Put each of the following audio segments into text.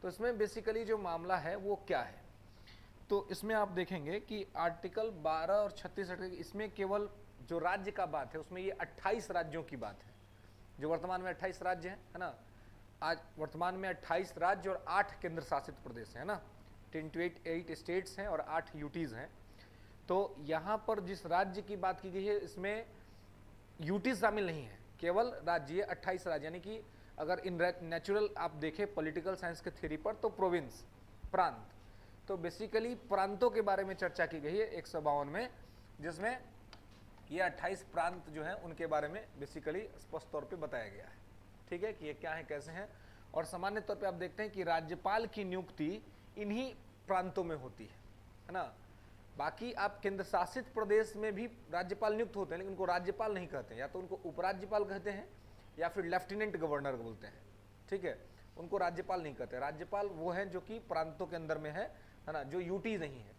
तो इसमें बेसिकली जो मामला है वो क्या है, तो इसमें आप देखेंगे कि आर्टिकल 12 और 36 इसमें केवल जो राज्य का बात है उसमें ये 28 राज्यों की बात है, जो वर्तमान में 28 राज्य हैं, है ना। आज वर्तमान में 28 राज्य और 8 केंद्र शासित प्रदेश है ना, 28 स्टेट्स हैं और 8 यूटीज हैं। तो यहाँ पर जिस राज्य की बात की गई है इसमें यूटी शामिल नहीं है, केवल राज्य 28 राज्य, यानी कि अगर इन नेचुरल आप देखें पॉलिटिकल साइंस के थ्योरी पर तो प्रोविंस, प्रांत, तो बेसिकली प्रांतों के बारे में चर्चा की गई है 152 में, जिसमें ये 28 प्रांत जो हैं उनके बारे में बेसिकली स्पष्ट तौर पे बताया गया है, ठीक है, कि ये क्या है कैसे हैं। और सामान्य तौर पे आप देखते हैं कि राज्यपाल की नियुक्ति इन्हीं प्रांतों में होती है ना। बाकी आप केंद्र शासित प्रदेश में भी राज्यपाल नियुक्त होते हैं, लेकिन उनको राज्यपाल नहीं कहते हैं, या तो उनको उपराज्यपाल कहते हैं या फिर लेफ्टिनेंट गवर्नर बोलते हैं, ठीक है, उनको राज्यपाल नहीं कहते। राज्यपाल वो हैं जो कि प्रांतों के अंदर में है ना, जो यूटीज नहीं है।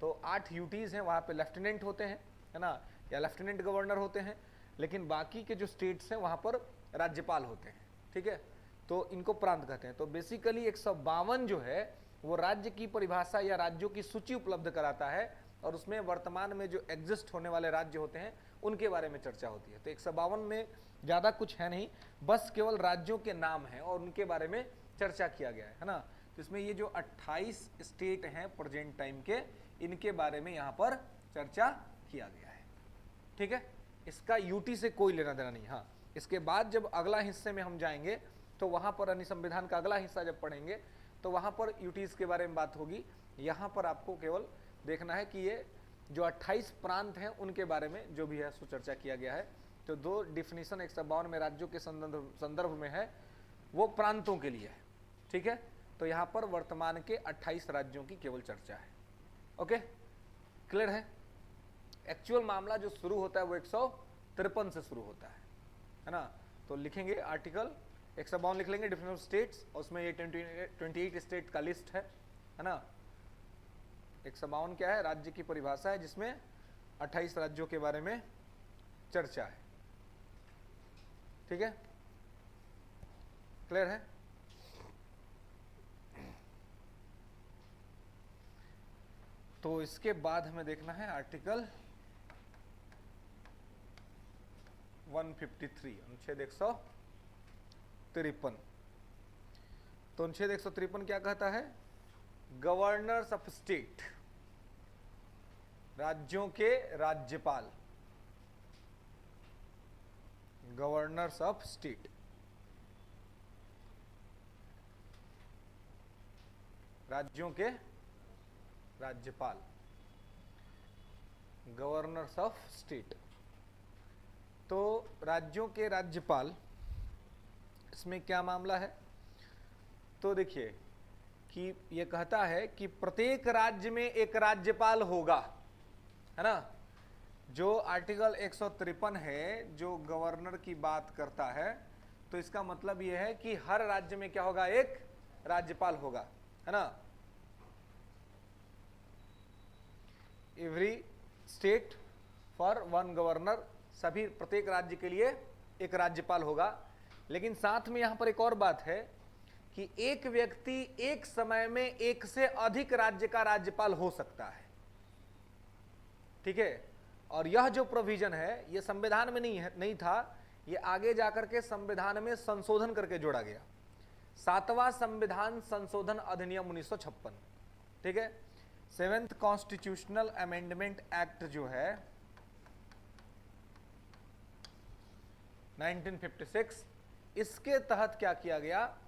तो 8 यूटीज हैं, वहाँ पे लेफ्टिनेंट होते हैं, है ना, या लेफ्टिनेंट गवर्नर होते हैं, लेकिन बाकी के जो स्टेट्स हैं वहाँ पर राज्यपाल होते हैं, ठीक है, तो इनको प्रांत कहते हैं। तो बेसिकली 152 जो है वो राज्य की परिभाषा या राज्यों की सूची उपलब्ध कराता है, और उसमें वर्तमान में जो एग्जिस्ट होने वाले राज्य होते हैं उनके बारे में चर्चा होती है। तो 152 में ज़्यादा कुछ है नहीं, बस केवल राज्यों के नाम हैं और उनके बारे में चर्चा किया गया है ना। तो इसमें ये जो 28 स्टेट हैं प्रेजेंट टाइम के, इनके बारे में यहाँ पर चर्चा किया गया है, ठीक है। इसका यूटी से कोई लेना देना नहीं। हाँ, इसके बाद जब अगला हिस्से में हम जाएंगे तो वहाँ पर अनुसंविधान का अगला हिस्सा जब पढ़ेंगे तो वहाँ पर यूटीज के बारे में बात होगी। यहाँ पर आपको केवल देखना है कि ये जो 28 प्रांत हैं उनके बारे में जो भी है सो चर्चा किया गया है। तो 2 डिफिनीशन 152 में राज्यों के संदर्भ में है, वो प्रांतों के लिए है, ठीक है। तो यहाँ पर वर्तमान के 28 राज्यों की केवल चर्चा है। ओके, क्लियर है। एक्चुअल मामला जो शुरू होता है वो 153 से शुरू होता है ना। तो लिखेंगे आर्टिकल 152 लिख लेंगे, डिफरेंट स्टेट्स, और उसमें ये 28 स्टेट का लिस्ट है ना। 152 क्या है, राज्य की परिभाषा है जिसमें 28 राज्यों के बारे में चर्चा है, ठीक है, क्लियर है। तो इसके बाद हमें देखना है आर्टिकल 153, अनुच्छेद 153। तो अनुच्छेद 153 क्या कहता है, गवर्नर्स ऑफ स्टेट, राज्यों के राज्यपाल, गवर्नर्स ऑफ स्टेट, राज्यों के राज्यपाल, गवर्नर्स ऑफ स्टेट। तो राज्यों के राज्यपाल, इसमें क्या मामला है, तो देखिए कि ये कहता है कि प्रत्येक राज्य में एक राज्यपाल होगा, है ना। जो आर्टिकल 153 है जो गवर्नर की बात करता है, तो इसका मतलब यह है कि हर राज्य में क्या होगा, एक राज्यपाल होगा, है ना। एवरी स्टेट फॉर 1 गवर्नर, सभी प्रत्येक राज्य के लिए एक राज्यपाल होगा। लेकिन साथ में यहां पर एक और बात है कि एक व्यक्ति एक समय में एक से अधिक राज्य का राज्यपाल हो सकता है, ठीक है। और यह जो प्रोविजन है ये संविधान में नहीं था, ये आगे जाकर के संविधान में संशोधन करके जोड़ा गया, 7वां संविधान संशोधन अधिनियम 1956, ठीक है। 7th कॉन्स्टिट्यूशनल अमेंडमेंट एक्ट जो है 1956, इसके तहत क्या किया गया,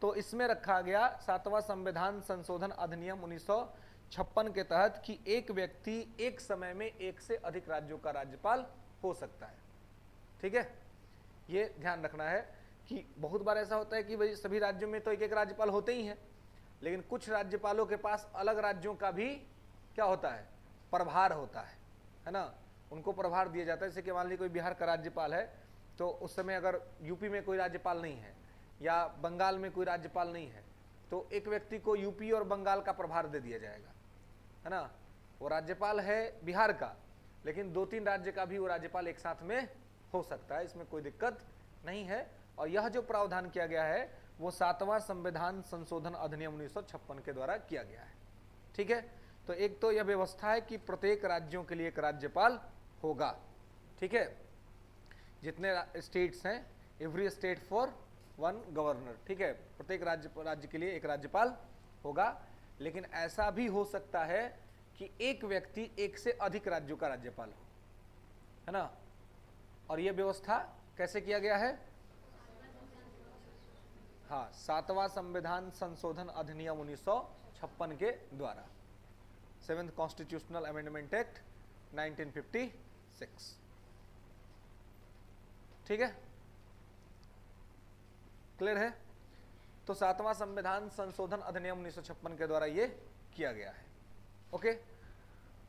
तो इसमें रखा गया 7वां संविधान संशोधन अधिनियम 1956 के तहत कि एक व्यक्ति एक समय में एक से अधिक राज्यों का राज्यपाल हो सकता है, ठीक है। ये ध्यान रखना है कि बहुत बार ऐसा होता है कि भाई सभी राज्यों में तो एक एक राज्यपाल होते ही हैं, लेकिन कुछ राज्यपालों के पास अलग राज्यों का भी क्या होता है, प्रभार होता है ना, उनको प्रभार दिया जाता है। जैसे कि मान लीजिए कोई बिहार का राज्यपाल है, तो उस समय अगर यूपी में कोई राज्यपाल नहीं है या बंगाल में कोई राज्यपाल नहीं है, तो एक व्यक्ति को यूपी और बंगाल का प्रभार दे दिया जाएगा, है ना। वो राज्यपाल है बिहार का, लेकिन 2-3 राज्य का भी वो राज्यपाल एक साथ में हो सकता है, इसमें कोई दिक्कत नहीं है। और यह जो प्रावधान किया गया है वो 7वां संविधान संशोधन अधिनियम 1956 के द्वारा किया गया है। ठीक है, तो एक तो यह व्यवस्था है कि प्रत्येक राज्यों के लिए एक राज्यपाल होगा। ठीक है, जितने स्टेट्स हैं, every state for one governor. ठीक है, प्रत्येक राज्य के लिए एक राज्यपाल होगा। लेकिन ऐसा भी हो सकता है कि एक व्यक्ति एक से अधिक राज्यों का राज्यपाल हो, है ना। और यह व्यवस्था कैसे किया गया है? हाँ, 7वां संविधान संशोधन अधिनियम 1956 के द्वारा, 7th कॉन्स्टिट्यूशनल अमेंडमेंट एक्ट 1956। ठीक है, क्लियर है? तो 7वां संविधान संशोधन अधिनियम 1956 के द्वारा ये किया गया है। ओके,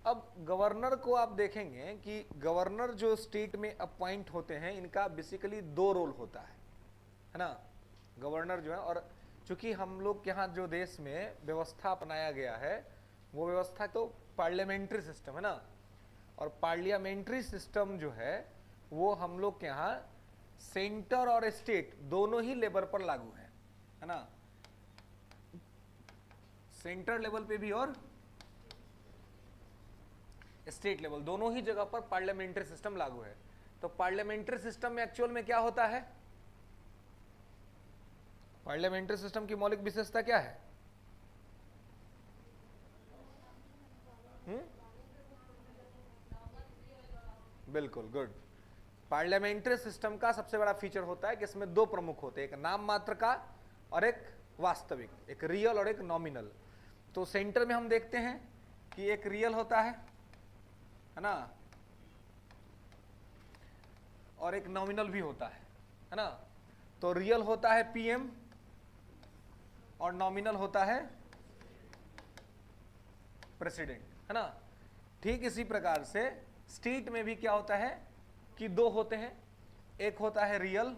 अब गवर्नर को आप देखेंगे कि गवर्नर जो स्टेट में अपॉइंट होते हैं, इनका बेसिकली 2 रोल होता है ना। गवर्नर जो है, और चूंकि हम लोग के यहाँ जो देश में व्यवस्था अपनाया गया है वो व्यवस्था तो पार्लियामेंट्री सिस्टम है ना। और पार्लियामेंट्री सिस्टम जो है वो हम लोग के यहाँ सेंटर और स्टेट दोनों ही लेवल पर लागू है ना। सेंटर लेवल पे भी और स्टेट लेवल दोनों ही जगह पर पार्लियामेंट्री सिस्टम लागू है। तो पार्लियामेंट्री सिस्टम में एक्चुअल में क्या होता है? पार्लियामेंट्री सिस्टम की मौलिक विशेषता क्या है? बिल्कुल, गुड। पार्लियामेंट्री सिस्टम का सबसे बड़ा फीचर होता है कि इसमें 2 प्रमुख होते हैं, एक नाम मात्र का और एक वास्तविक, एक रियल और एक नॉमिनल। तो सेंटर में हम देखते हैं कि एक रियल होता है ना, और एक नॉमिनल भी होता है ना। तो रियल होता है पीएम और नॉमिनल होता है प्रेसिडेंट, है ना। ठीक इसी प्रकार से स्टेट में भी क्या होता है कि 2 होते हैं, एक होता है रियल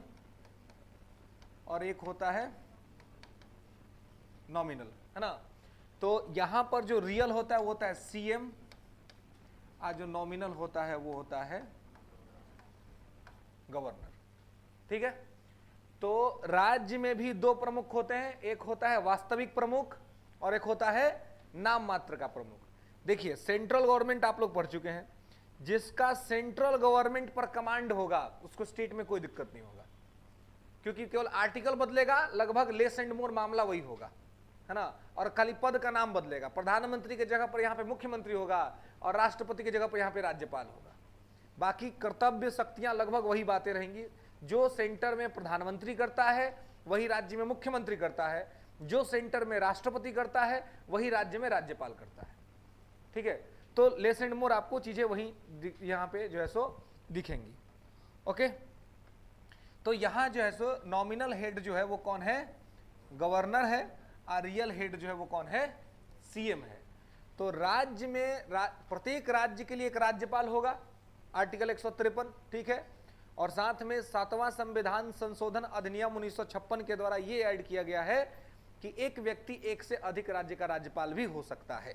और एक होता है नॉमिनल, है ना। तो यहां पर जो रियल होता है वो होता है सीएम, और जो नॉमिनल होता है वो होता है गवर्नर। ठीक है, तो राज्य में भी 2 प्रमुख होते हैं, एक होता है वास्तविक प्रमुख और एक होता है नाम मात्र का प्रमुख। देखिए, सेंट्रल गवर्नमेंट आप लोग पढ़ चुके हैं, जिसका सेंट्रल गवर्नमेंट पर कमांड होगा उसको स्टेट में कोई दिक्कत नहीं होगा, क्योंकि केवल आर्टिकल बदलेगा, लगभग लेस एंड मोर मामला वही होगा, है ना। और खाली पद का नाम बदलेगा, प्रधानमंत्री की जगह पर यहां पे मुख्यमंत्री होगा और राष्ट्रपति की जगह पर यहां पे राज्यपाल होगा। बाकी कर्तव्य शक्तियां लगभग वही बातें रहेंगी। जो सेंटर में प्रधानमंत्री करता है वही राज्य में मुख्यमंत्री करता है, जो सेंटर में राष्ट्रपति करता है वही राज्य में राज्यपाल करता है। ठीक है, तो लेस एंड मोर आपको चीजें वही यहां पे जो है सो दिखेंगी। ओके, तो यहां जो है सो नॉमिनल हेड जो है वो कौन है? गवर्नर है, और रियल हेड जो है वो कौन है? सीएम है। तो राज्य में प्रत्येक राज्य के लिए एक राज्यपाल होगा, आर्टिकल 153। ठीक है, और साथ में 7वां संविधान संशोधन अधिनियम 1956 के द्वारा यह ऐड किया गया है कि एक व्यक्ति एक से अधिक राज्य का राज्यपाल भी हो सकता है।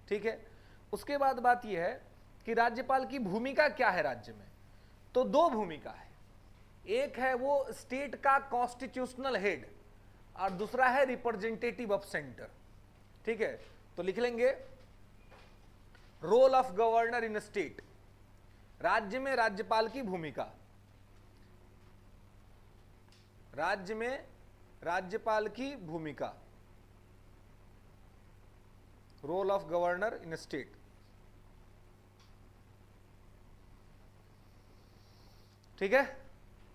ठीक है, उसके बाद बात यह है कि राज्यपाल की भूमिका क्या है राज्य में? तो 2 भूमिका है, एक है वो स्टेट का कॉन्स्टिट्यूशनल हेड और दूसरा है रिप्रेजेंटेटिव ऑफ सेंटर। ठीक है, तो लिख लेंगे role of governor in state. राज्य में राज्यपाल की भूमिका, राज्य में राज्यपाल की भूमिका, role of governor in state. ठीक है,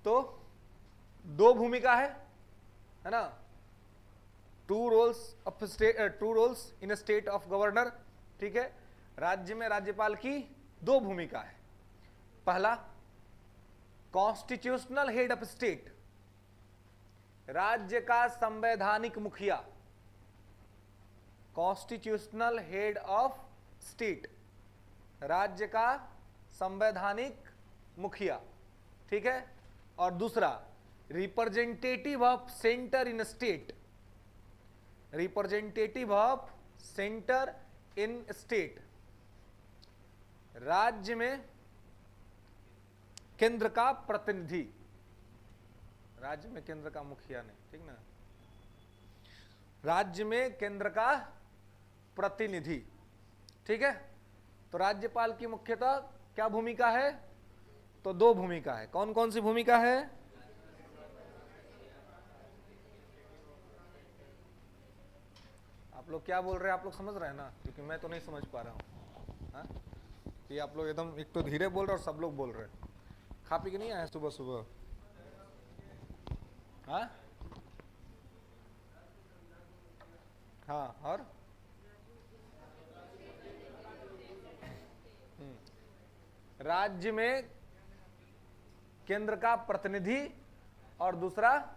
तो 2 भूमिका है ना, 2 roles in state of governor. ठीक है, राज्य में राज्यपाल की 2 भूमिका है। पहला, कॉन्स्टिट्यूशनल हेड ऑफ स्टेट, राज्य का संवैधानिक मुखिया। कॉन्स्टिट्यूशनल हेड ऑफ स्टेट, राज्य का संवैधानिक मुखिया। ठीक है, और दूसरा representative of centre in state, representative of centre in state, राज्य में केंद्र का प्रतिनिधि, राज्य में केंद्र का मुखिया नहीं, ठीक ना। राज्य में केंद्र का प्रतिनिधि। ठीक है, तो राज्यपाल की मुख्यतः क्या भूमिका है? तो दो भूमिका है। कौन कौन सी भूमिका है? आप लोग क्या बोल रहे हैं? आप लोग समझ रहे हैं ना? क्योंकि मैं तो नहीं समझ पा रहा हूँ। हाँ, कि आप लोग एकदम एक तो धीरे बोल रहे और सब लोग बोल रहे हैं। खा पी के नहीं आए सुबह सुबह? हाँ हाँ, और राज्य में केंद्र का प्रतिनिधि और दूसरा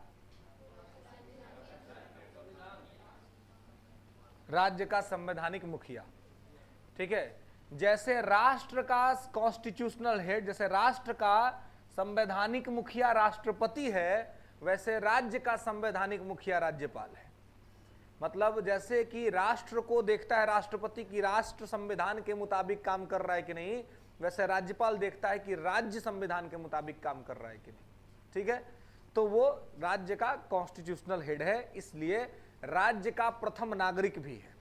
राज्य का संवैधानिक मुखिया। ठीक है, जैसे राष्ट्र का कॉन्स्टिट्यूशनल हेड, जैसे राष्ट्र का संवैधानिक मुखिया राष्ट्रपति है, वैसे राज्य का संवैधानिक मुखिया राज्यपाल है। मतलब जैसे कि राष्ट्र को देखता है राष्ट्रपति की राष्ट्र संविधान के मुताबिक काम कर रहा है कि नहीं, वैसे राज्यपाल देखता है कि राज्य संविधान के मुताबिक काम कर रहा है कि नहीं। ठीक है, तो वो राज्य का कॉन्स्टिट्यूशनल हेड है, इसलिए राज्य का प्रथम नागरिक भी है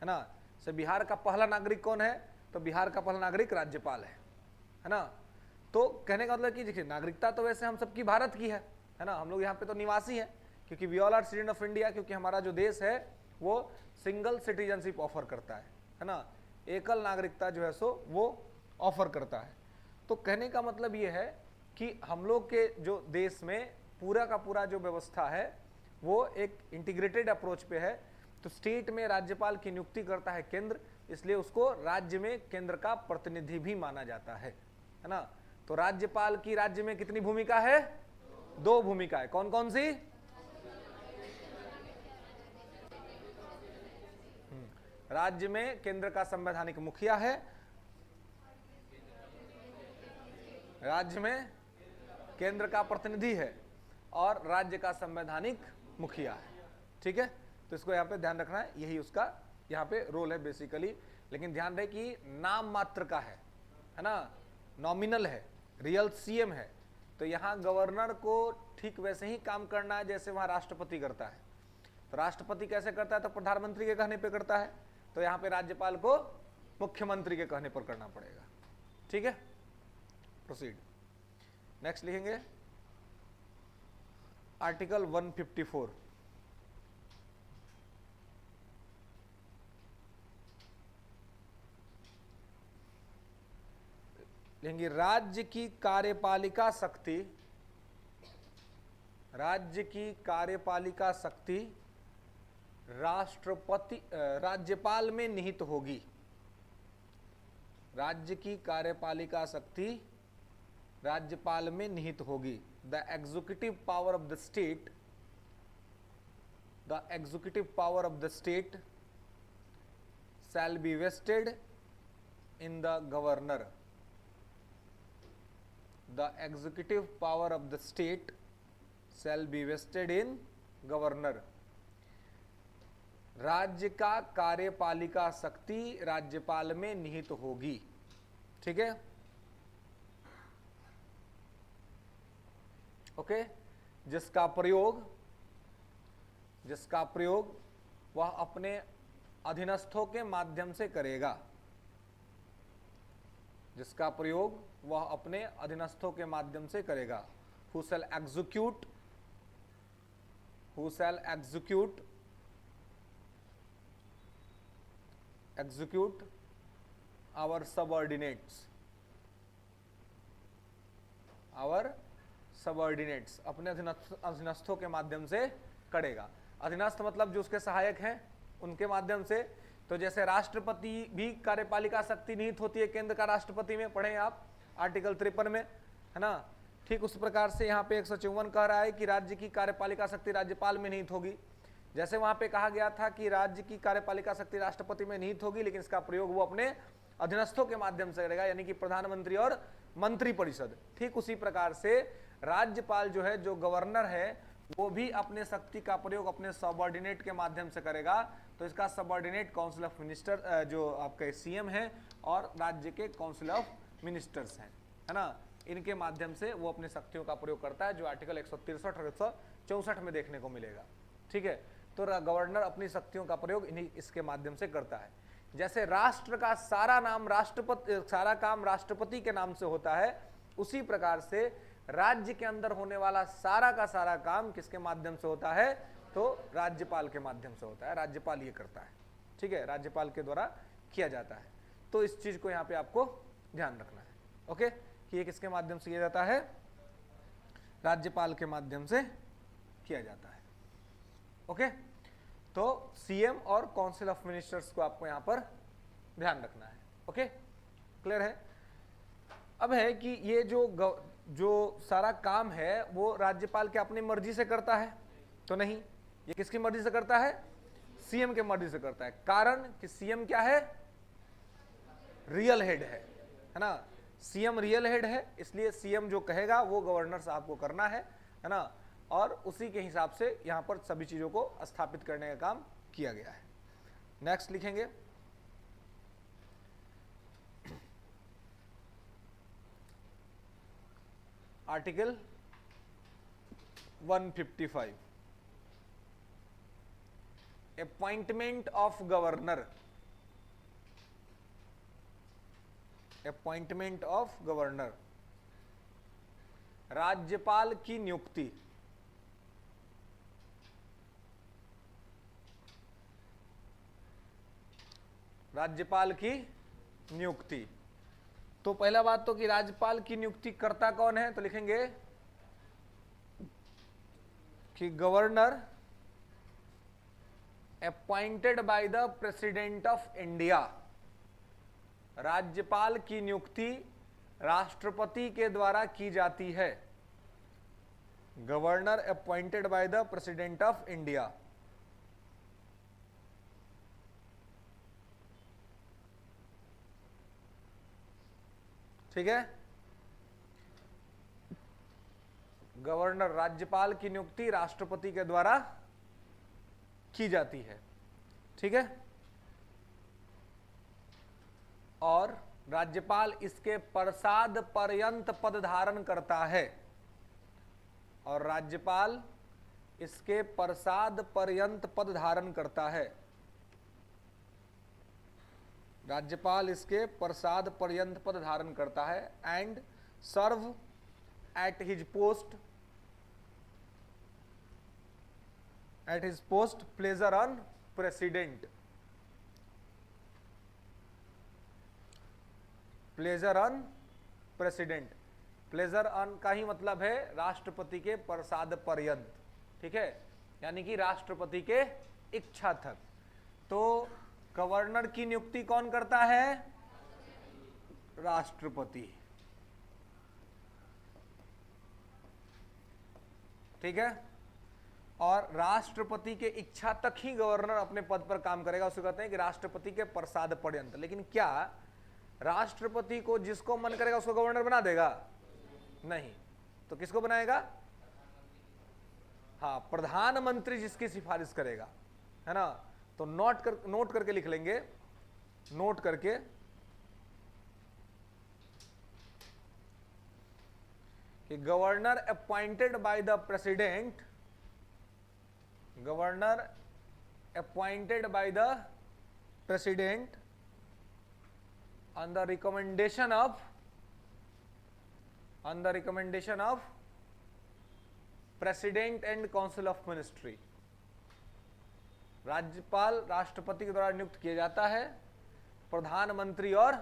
ना। से बिहार का पहला नागरिक कौन है? तो बिहार का पहला नागरिक राज्यपाल है ना। तो कहने का मतलब कि देखिए, नागरिकता तो वैसे हम सबकी भारत की है ना, हम लोग यहाँ पे तो निवासी हैं, क्योंकि we all are citizen of India, क्योंकि हमारा जो देश है वो सिंगल सिटीजनशिप ऑफर करता है ना, एकल नागरिकता जो है सो वो ऑफर करता है। तो कहने का मतलब ये है कि हम लोग के जो देश में पूरा का पूरा जो व्यवस्था है वो एक इंटीग्रेटेड अप्रोच पे है। तो स्टेट में राज्यपाल की नियुक्ति करता है केंद्र, इसलिए उसको राज्य में केंद्र का प्रतिनिधि भी माना जाता है ना। तो राज्यपाल की राज्य में कितनी भूमिका है? दो भूमिका है। कौन कौन सी? राज्य में केंद्र का संवैधानिक मुखिया है, राज्य में केंद्र का प्रतिनिधि है और राज्य का संवैधानिक मुखिया है। ठीक है, तो इसको यहाँ पे ध्यान रखना है, यही उसका यहाँ पे रोल है बेसिकली। लेकिन ध्यान रहे कि नाम मात्र का है ना, नॉमिनल है, रियल सीएम है। तो यहाँ गवर्नर को ठीक वैसे ही काम करना है जैसे वहाँ राष्ट्रपति करता है। तो राष्ट्रपति कैसे करता है? तो प्रधानमंत्री के कहने पे करता है। तो यहाँ पे राज्यपाल को मुख्यमंत्री के कहने पर करना पड़ेगा। ठीक है, प्रोसीड। नेक्स्ट लिखेंगे आर्टिकल 154। लेंगे राज्य की कार्यपालिका शक्ति, राज्य की कार्यपालिका शक्ति राष्ट्रपति राज्यपाल में निहित होगी। राज्य की कार्यपालिका शक्ति राज्यपाल में निहित होगी। The executive power of the state, the executive power of the state shall be vested in the governor. The executive power of the state shall be vested in governor। राज्य का कार्यपालिका शक्ति राज्यपाल में निहित होगी। ठीक है, ओके। जिसका प्रयोग वह अपने अधीनस्थों के माध्यम से करेगा, जिसका प्रयोग वह अपने अधीनस्थों के माध्यम से करेगा। Who shall execute our subordinates, अपने अधीनस्थों के माध्यम से करेगा। अधीनस्थ मतलब जो उसके सहायक हैं उनके माध्यम से। तो जैसे राष्ट्रपति भी कार्यपालिका शक्ति निहित होती है केंद्र का राष्ट्रपति में, पढ़ें आप आर्टिकल 53 में, है ना। ठीक उस प्रकार से यहाँ पे 154 कह रहा है कि राज्य की कार्यपालिका शक्ति राज्यपाल में निहित होगी। जैसे वहां पे कहा गया था कि राज्य की कार्यपालिका शक्ति राष्ट्रपति में निहित होगी, लेकिन इसका प्रयोग वो अपने अधीनस्थों के माध्यम से करेगा, यानी कि प्रधानमंत्री और मंत्रिपरिषद। ठीक उसी प्रकार से राज्यपाल जो है, जो गवर्नर है, वो भी अपने शक्ति का प्रयोग अपने सबऑर्डिनेट के माध्यम से करेगा। तो इसका सबऑर्डिनेट काउंसिल ऑफ मिनिस्टर जो आपके सीएम है और राज्य के काउंसिल ऑफ मिनिस्टर्स हैं, है ना, इनके माध्यम से वो अपने शक्तियों का प्रयोग करता है, जो आर्टिकल 163 और 164 में देखने को मिलेगा। ठीक है, तो गवर्नर अपनी शक्तियों का प्रयोग इन्हीं इसके माध्यम से करता है। जैसे राष्ट्र का सारा काम राष्ट्रपति के नाम से होता है, उसी प्रकार से राज्य के अंदर होने वाला सारा का सारा काम किसके माध्यम से होता है, तो राज्यपाल के माध्यम से होता है। राज्यपाल ये करता है, ठीक है, राज्यपाल के द्वारा किया जाता है। तो इस चीज को यहाँ पे आपको ध्यान रखना है, ओके, कि ये किसके माध्यम से किया जाता है, राज्यपाल के माध्यम से किया जाता है, ओके। तो सीएम और काउंसिल ऑफ मिनिस्टर्स को आपको यहां पर ध्यान रखना है, ओके, क्लियर है। अब है कि ये जो सारा काम है वो राज्यपाल के अपनी मर्जी से करता है, तो नहीं, ये किसकी मर्जी से करता है, सीएम के मर्जी से करता है। कारण कि सीएम क्या है, रियल हेड है ना, सीएम रियल हेड है, इसलिए सीएम जो कहेगा वो गवर्नर साहब को करना है ना, और उसी के हिसाब से यहां पर सभी चीजों को स्थापित करने का काम किया गया है। नेक्स्ट लिखेंगे, article 155, appointment of governor. Appointment of governor, राज्यपाल की नियुक्ति। राज्यपाल की नियुक्ति। तो पहला बात तो कि राज्यपाल की नियुक्ति करता कौन है, तो लिखेंगे कि governor appointed by the president of India. राज्यपाल की नियुक्ति राष्ट्रपति के द्वारा की जाती है। Governor appointed by the president of India. ठीक है, गवर्नर, राज्यपाल की नियुक्ति राष्ट्रपति के द्वारा की जाती है, ठीक है, और राज्यपाल इसके प्रसाद पर्यंत पद धारण करता है। और राज्यपाल इसके प्रसाद पर्यंत पद धारण करता है। राज्यपाल इसके प्रसाद पर्यंत पद धारण करता है। And serve at his post pleasure on president. Pleasure on president, pleasure on का ही मतलब है राष्ट्रपति के प्रसाद पर्यंत, ठीक है, यानी कि राष्ट्रपति के इच्छा तक। तो गवर्नर की नियुक्ति कौन करता है, राष्ट्रपति, ठीक है, और राष्ट्रपति के इच्छा तक ही गवर्नर अपने पद पर काम करेगा। उसे कहते हैं कि राष्ट्रपति के प्रसाद पर्यंत। लेकिन क्या राष्ट्रपति को जिसको मन करेगा उसको गवर्नर बना देगा? नहीं। तो किसको बनाएगा? हाँ, प्रधानमंत्री जिसकी सिफारिश करेगा, है ना। तो नोट करके लिख लेंगे, नोट करके कि governor appointed by the president, governor appointed by the president on the recommendation of president and council of ministry। राज्यपाल राष्ट्रपति के द्वारा नियुक्त किया जाता है प्रधानमंत्री और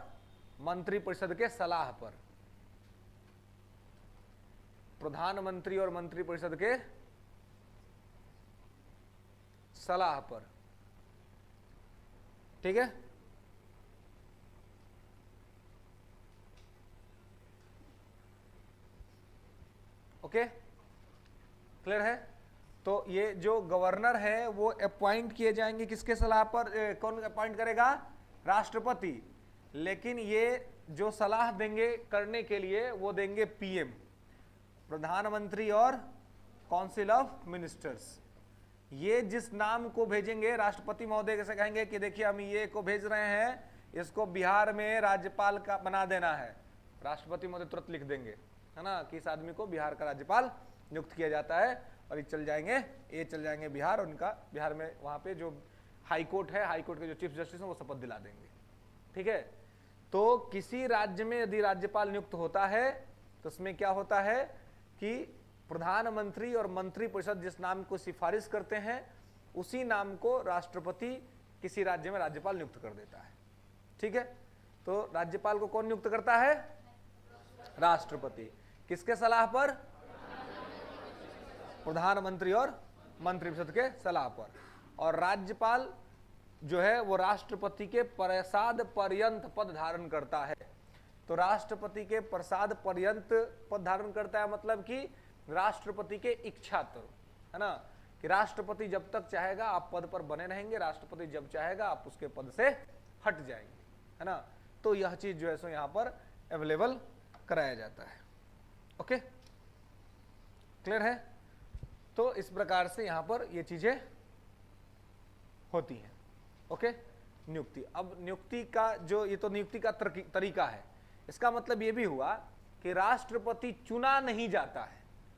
मंत्रिपरिषद के सलाह पर। प्रधानमंत्री और मंत्रिपरिषद के सलाह पर, ठीक है। ओके, क्लियर है। तो ये जो गवर्नर है वो अपॉइंट किए जाएंगे किसके सलाह पर? कौन अपॉइंट करेगा? राष्ट्रपति। लेकिन ये जो सलाह देंगे करने के लिए वो देंगे पीएम, प्रधानमंत्री और काउंसिल ऑफ मिनिस्टर्स। ये जिस नाम को भेजेंगे राष्ट्रपति महोदय से कहेंगे कि देखिए हम ये को भेज रहे हैं, इसको बिहार में राज्यपाल का बना देना है। राष्ट्रपति महोदय तुरंत लिख देंगे, है ना, कि इस आदमी को बिहार का राज्यपाल नियुक्त किया जाता है। और ये चल जाएंगे, ये चल जाएंगे बिहार, उनका बिहार में वहां पे जो हाई कोर्ट है, हाई कोर्ट के जो चीफ जस्टिस हैं वो शपथ दिला देंगे। ठीक है, तो किसी राज्य में यदि राज्यपाल नियुक्त होता है तो उसमें क्या होता है कि प्रधानमंत्री और मंत्रिपरिषद जिस नाम को सिफारिश करते हैं उसी नाम को राष्ट्रपति किसी राज्य में राज्यपाल नियुक्त कर देता है। ठीक है, तो राज्यपाल को कौन नियुक्त करता है? राष्ट्रपति। किसके सलाह पर? प्रधानमंत्री और मंत्रिपरिषद के सलाह पर। और राज्यपाल जो है वो राष्ट्रपति के प्रसाद पर्यंत पद धारण करता है। तो राष्ट्रपति के प्रसाद पर्यंत पद धारण करता है मतलब कि राष्ट्रपति के इच्छा तो, है ना, कि राष्ट्रपति जब तक चाहेगा आप पद पर बने रहेंगे, राष्ट्रपति जब चाहेगा आप उसके पद से हट जाएंगे, है ना। तो यह चीज जो है सो यहां पर अवेलेबल कराया जाता है। ओके, क्लियर है? तो इस प्रकार से यहां पर ये चीजें होती हैं। ओके, नियुक्ति। अब नियुक्ति का जो ये तो नियुक्ति का तरीका है, इसका मतलब ये भी हुआ कि राष्ट्रपति चुना नहीं जाता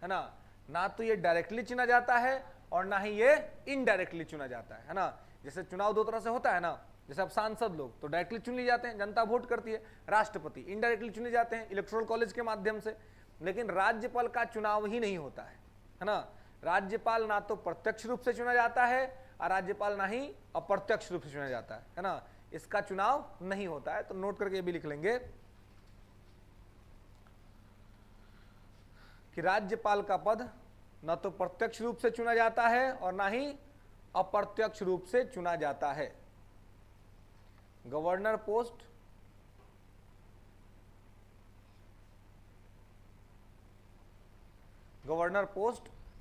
है ना, ना तो ये डायरेक्टली चुना जाता है और ना ही ये इनडायरेक्टली चुना जाता है ना। जैसे चुनाव दो तरह से होता है ना, जैसे अब सांसद लोग तो डायरेक्टली चुन लिए जाते हैं, जनता वोट करती है। राष्ट्रपति इनडायरेक्टली चुने जाते हैं इलेक्टोरल कॉलेज के माध्यम से। लेकिन राज्यपाल का चुनाव ही नहीं होता है ना। राज्यपाल ना तो प्रत्यक्ष रूप से चुना जाता है और राज्यपाल ना ही अप्रत्यक्ष रूप से चुना जाता है ना। इसका चुनाव नहीं होता है। तो नोट करके भी लिख लेंगे कि राज्यपाल का पद न तो प्रत्यक्ष रूप से चुना जाता है और ना ही अप्रत्यक्ष रूप से चुना जाता है। Governor post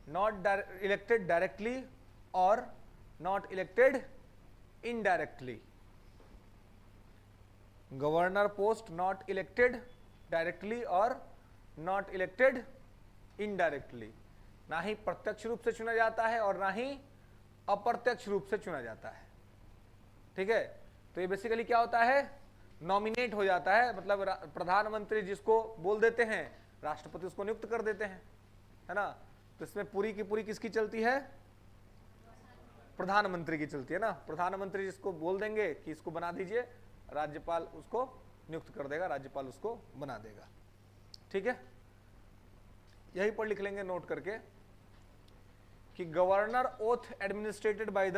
not elected directly or not elected indirectly. Governor post not elected directly or not elected indirectly. ना ही प्रत्यक्ष रूप से चुना जाता है और ना ही अप्रत्यक्ष रूप से चुना जाता है। ठीक है, तो ये बेसिकली क्या होता है? नॉमिनेट हो जाता है, मतलब प्रधानमंत्री जिसको बोल देते हैं राष्ट्रपति उसको नियुक्त कर देते हैं, है ना। तो इसमें पूरी की पूरी किसकी चलती है? प्रधानमंत्री की चलती है ना। प्रधानमंत्री जिसको बोल देंगे कि इसको बना दीजिए, राज्यपाल उसको नियुक्त कर देगा, राज्यपाल उसको बना देगा। ठीक है, यही पर लिख लेंगे नोट करके कि governor oath administrated by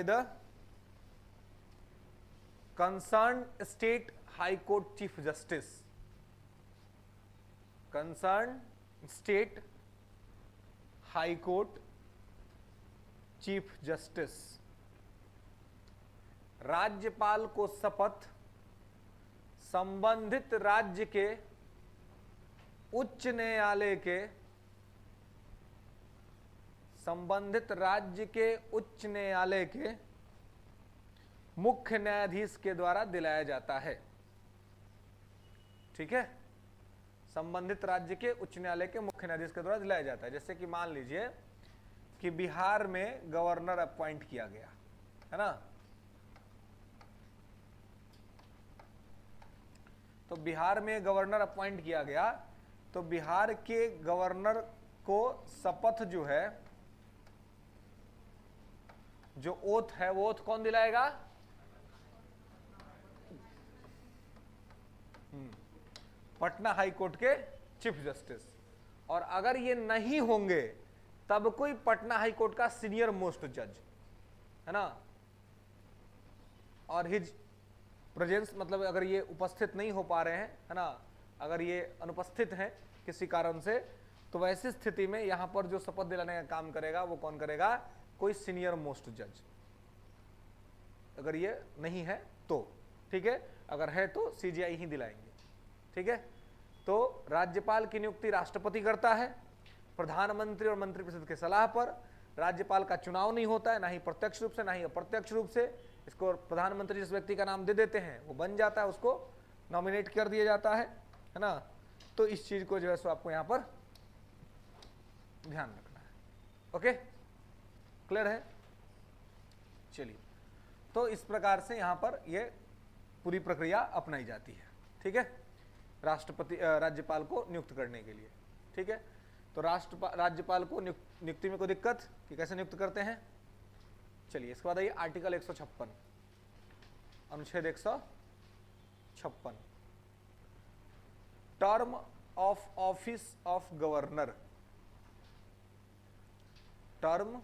the concerned state high court chief justice. Concerned state high court chief justice राज्यपाल को शपथ संबंधित राज्य के उच्च न्यायालय के मुख्य न्यायाधीश के द्वारा दिलाया जाता है। ठीक है, संबंधित राज्य के उच्च न्यायालय के मुख्य न्यायाधीश के द्वारा दिलाया जाता है। जैसे कि मान लीजिए कि बिहार में गवर्नर अपॉइंट किया गया, है ना। तो बिहार में गवर्नर अपॉइंट किया गया, तो बिहार के गवर्नर को शपथ जो है, जो ओथ है, वो ओथ कौन दिलाएगा? पटना हाई कोर्ट के चीफ जस्टिस। और अगर ये नहीं होंगे तब कोई पटना हाई कोर्ट का सीनियर मोस्ट जज, है ना, और हिज प्रेजेंस, मतलब अगर ये उपस्थित नहीं हो पा रहे हैं, है ना, अगर ये अनुपस्थित हैं किसी कारण से, तो वैसी स्थिति में यहां पर जो शपथ दिलाने का काम करेगा वो कौन करेगा? कोई सीनियर मोस्ट जज। अगर ये नहीं है तो ठीक है, अगर है तो सीजीआई ही दिलाएंगे। ठीक है, तो राज्यपाल की नियुक्ति राष्ट्रपति करता है प्रधानमंत्री और मंत्रिपरिषद के सलाह पर। राज्यपाल का चुनाव नहीं होता है, ना ही प्रत्यक्ष रूप से ना ही अप्रत्यक्ष रूप से। इसको प्रधानमंत्री जिस व्यक्ति का नाम दे देते हैं वो बन जाता है, उसको नॉमिनेट कर दिया जाता है ना। तो इस चीज को जो है सो आपको यहां पर ध्यान रखना है। ओके, क्लियर है? चलिए, तो इस प्रकार से यहां पर ये पूरी प्रक्रिया अपनाई जाती है। ठीक है, राष्ट्रपति राज्यपाल को नियुक्त करने के लिए। ठीक है, तो राज्यपाल को नियुक्ति में कोई दिक्कत कि कैसे नियुक्त करते हैं? चलिए इसके बाद आइए आर्टिकल 156, अनुच्छेद 156, term of office of governor. Term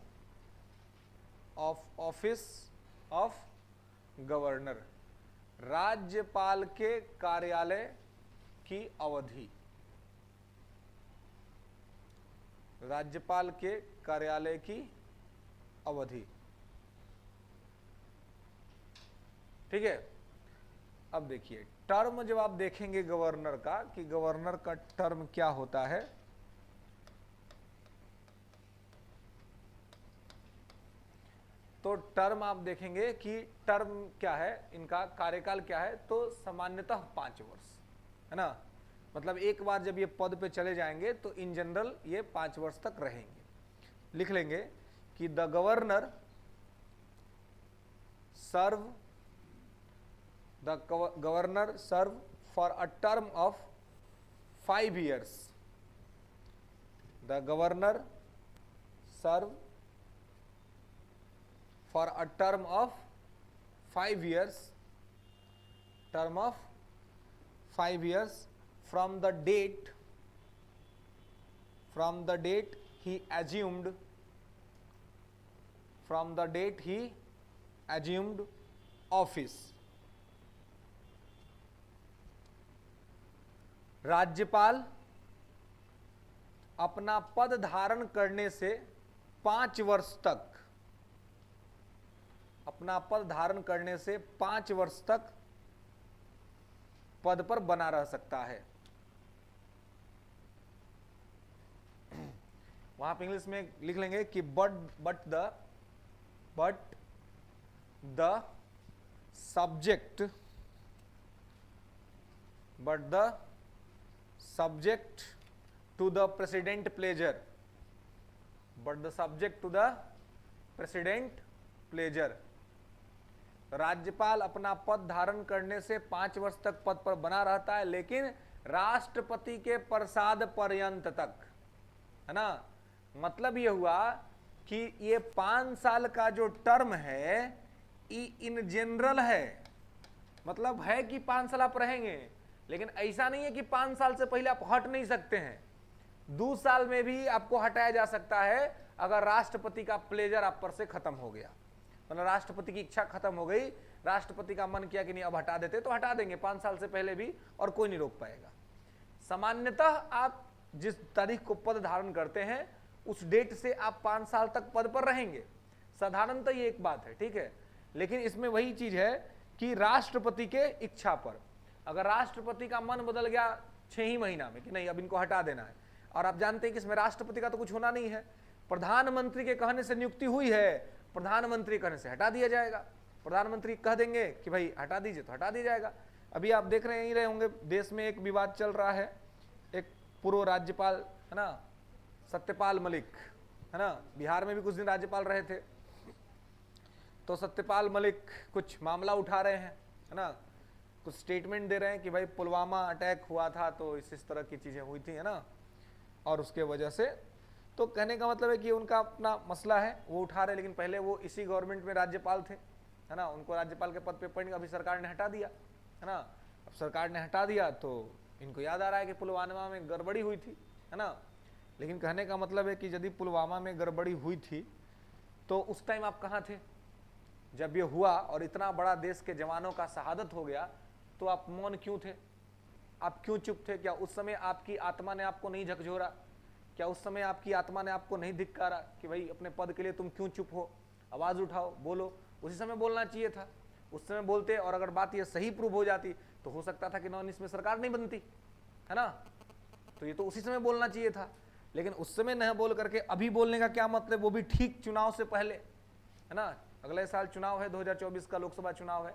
of office of governor, राज्यपाल के कार्यालय की अवधि। राज्यपाल के कार्यालय की अवधि। ठीक है, अब देखिए टर्म जब आप देखेंगे गवर्नर का कि गवर्नर का टर्म क्या होता है, तो टर्म आप देखेंगे कि टर्म क्या है, इनका कार्यकाल क्या है, तो सामान्यतः 5 वर्ष है ना। मतलब एक बार जब ये पद पे चले जाएंगे तो इन जनरल ये 5 वर्ष तक रहेंगे। लिख लेंगे कि the governor serve for a term of 5 years। The governor serve for a term of 5 years, term of 5 years from the date he assumed, from the date he assumed office। राज्यपाल अपना पद धारण करने से 5 वर्ष तक, अपना पद धारण करने से 5 वर्ष तक पद पर बना रह सकता है। वहां पे इंग्लिश में लिख लेंगे कि but the subject to the president pleasure. But the subject to the president pleasure. राज्यपाल अपना पद धारण करने से 5 वर्ष तक पद पर बना रहता है, लेकिन राष्ट्रपति के प्रसाद पर्यंत तक, है ना। मतलब ये हुआ कि ये 5 साल का जो टर्म है इन जनरल है, मतलब है कि 5 साल आप रहेंगे, लेकिन ऐसा नहीं है कि 5 साल से पहले आप हट नहीं सकते हैं। 2 साल में भी आपको हटाया जा सकता है अगर राष्ट्रपति का प्लेजर आप पर से खत्म हो गया, मतलब राष्ट्रपति की इच्छा खत्म हो गई, राष्ट्रपति का मन किया कि नहीं अब हटा देते, तो हटा देंगे 5 साल से पहले भी और कोई नहीं रोक पाएगा। सामान्यतः आप जिस तारीख को पद धारण करते हैं उस डेट से आप 5 साल तक पद पर रहेंगे, साधारणतः ये एक बात है। ठीक है, लेकिन इसमें वही चीज है कि राष्ट्रपति के इच्छा पर, अगर राष्ट्रपति का मन बदल गया 6 ही महीना में कि नहीं अब इनको हटा देना है, और आप जानते हैं कि इसमें राष्ट्रपति का तो कुछ होना नहीं है, प्रधानमंत्री के कहने से नियुक्ति हुई है, प्रधानमंत्री कहने से हटा दिया जाएगा। प्रधानमंत्री कह देंगे कि भाई हटा दीजिए तो हटा दिया जाएगा। अभी आप देख रहे होंगे देश में एक विवाद चल रहा है, एक पूर्व राज्यपाल है ना सत्यपाल मलिक, है ना, बिहार में भी कुछ दिन राज्यपाल रहे थे, तो सत्यपाल मलिक कुछ मामला उठा रहे हैं, है ना, कुछ स्टेटमेंट दे रहे हैं कि भाई पुलवामा अटैक हुआ था तो इस तरह की चीजें हुई थी, है ना, और उसके वजह से, तो कहने का मतलब है कि उनका अपना मसला है वो उठा रहे, लेकिन पहले वो इसी गवर्नमेंट में राज्यपाल थे, है ना, उनको राज्यपाल के पद पे अपॉइंट, अभी सरकार ने हटा दिया, है ना। अब सरकार ने हटा दिया तो इनको याद आ रहा है कि पुलवामा में गड़बड़ी हुई थी, है ना। लेकिन कहने का मतलब है कि यदि पुलवामा में गड़बड़ी हुई थी तो उस टाइम आप कहाँ थे जब ये हुआ और इतना बड़ा देश के जवानों का शहादत हो गया, तो आप मौन क्यों थे, आप क्यों चुप थे? क्या उस समय आपकी आत्मा ने आपको नहीं झकझोरा? क्या उस समय आपकी आत्मा ने आपको नहीं धिक्कारा कि भाई अपने पद के लिए तुम क्यों चुप हो, आवाज उठाओ, बोलो? उसी समय बोलना चाहिए था, उस समय बोलते, और अगर बात ये सही प्रूव हो जाती तो हो सकता था कि 19 में सरकार नहीं बनती, है ना। तो ये तो उसी समय बोलना चाहिए था, लेकिन उस समय न बोल करके अभी बोलने का क्या मतलब, वो भी ठीक चुनाव से पहले, है ना। अगले साल चुनाव है, 2024 का लोकसभा चुनाव है,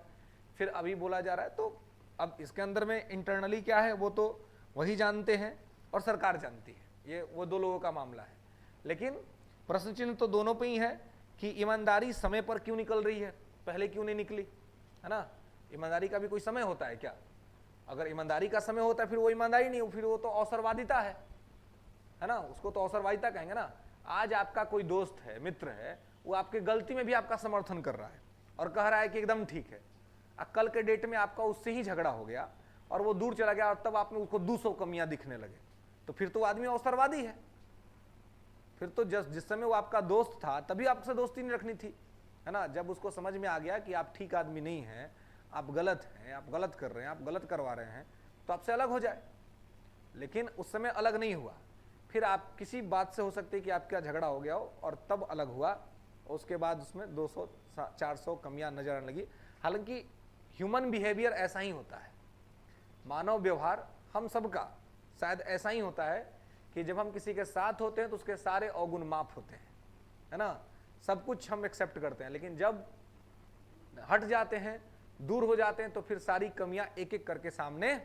फिर अभी बोला जा रहा है। तो अब इसके अंदर में इंटरनली क्या है वो तो वही जानते हैं और सरकार जानती है, ये वो दो लोगों का मामला है। लेकिन प्रश्न चिन्ह तो दोनों पे ही है कि ईमानदारी समय पर क्यों निकल रही है, पहले क्यों नहीं निकली, है ना। ईमानदारी का भी कोई समय होता है क्या? अगर ईमानदारी का समय होता है फिर वो ईमानदारी नहीं हो, फिर वो तो अवसरवादिता है ना, उसको तो अवसरवादिता कहेंगे ना। आज आपका कोई दोस्त है, मित्र है, वो आपकी गलती में भी आपका समर्थन कर रहा है और कह रहा है कि एकदम ठीक है, कल के डेट में आपका उससे ही झगड़ा हो गया और वो दूर चला गया और तब आपने उसको 200 कमियां दिखने लगे, तो फिर तो वो आदमी अवसरवादी है। फिर तो जिस समय वो आपका दोस्त था तभी आपसे दोस्ती नहीं रखनी थी, है ना। जब उसको समझ में आ गया कि आप ठीक आदमी नहीं हैं, आप गलत हैं, आप गलत कर रहे हैं, आप गलत करवा रहे हैं, तो आपसे अलग हो जाए। लेकिन उस समय अलग नहीं हुआ, फिर आप किसी बात से हो सकती है कि आपका झगड़ा हो गया हो और तब अलग हुआ, उसके बाद उसमें 200-400 कमियां नजर आने लगी। हालांकि ह्यूमन बिहेवियर ऐसा ही होता है, मानव व्यवहार हम सबका शायद ऐसा ही होता है कि जब हम किसी के साथ होते हैं तो उसके सारे अवगुण माफ होते हैं, है ना, सब कुछ हम एक्सेप्ट करते हैं। लेकिन जब हट जाते हैं, दूर हो जाते हैं, तो फिर सारी कमियां एक एक करके सामने